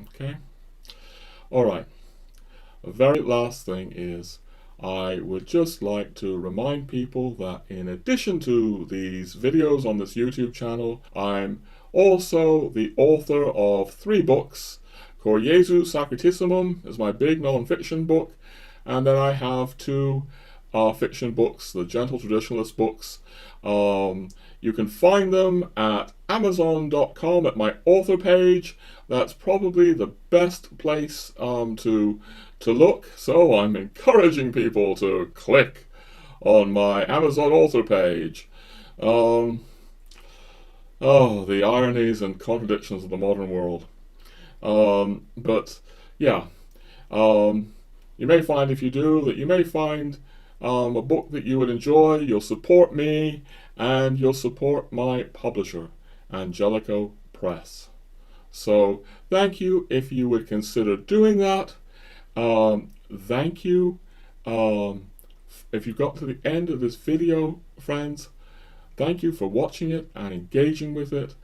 Okay? All right. The very last thing is, I would just like to remind people that in addition to these videos on this YouTube channel, I'm also the author of 3 books. JESU, SACRATISSIMUM is my big non-fiction book, and then I have 2 fiction books, the Gentle Traditionalist books. You can find them at Amazon.com at my author page. That's probably the best place to look, so I'm encouraging people to click on my Amazon author page. Oh, the ironies and contradictions of the modern world. But yeah, you may find, if you do, that you may find a book that you would enjoy. You'll support me, and you'll support my publisher, Angelico Press. So thank you if you would consider doing that. Thank you. If you got to the end of this video, friends, thank you for watching it and engaging with it.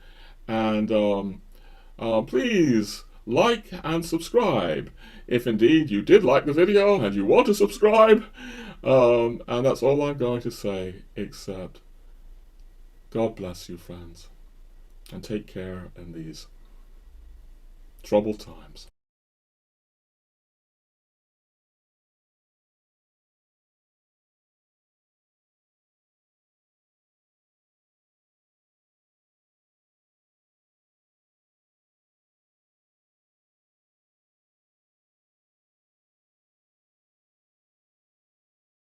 And please like and subscribe if indeed you did like the video and you want to subscribe. And that's all I'm going to say, except God bless you, friends, and take care in these troubled times.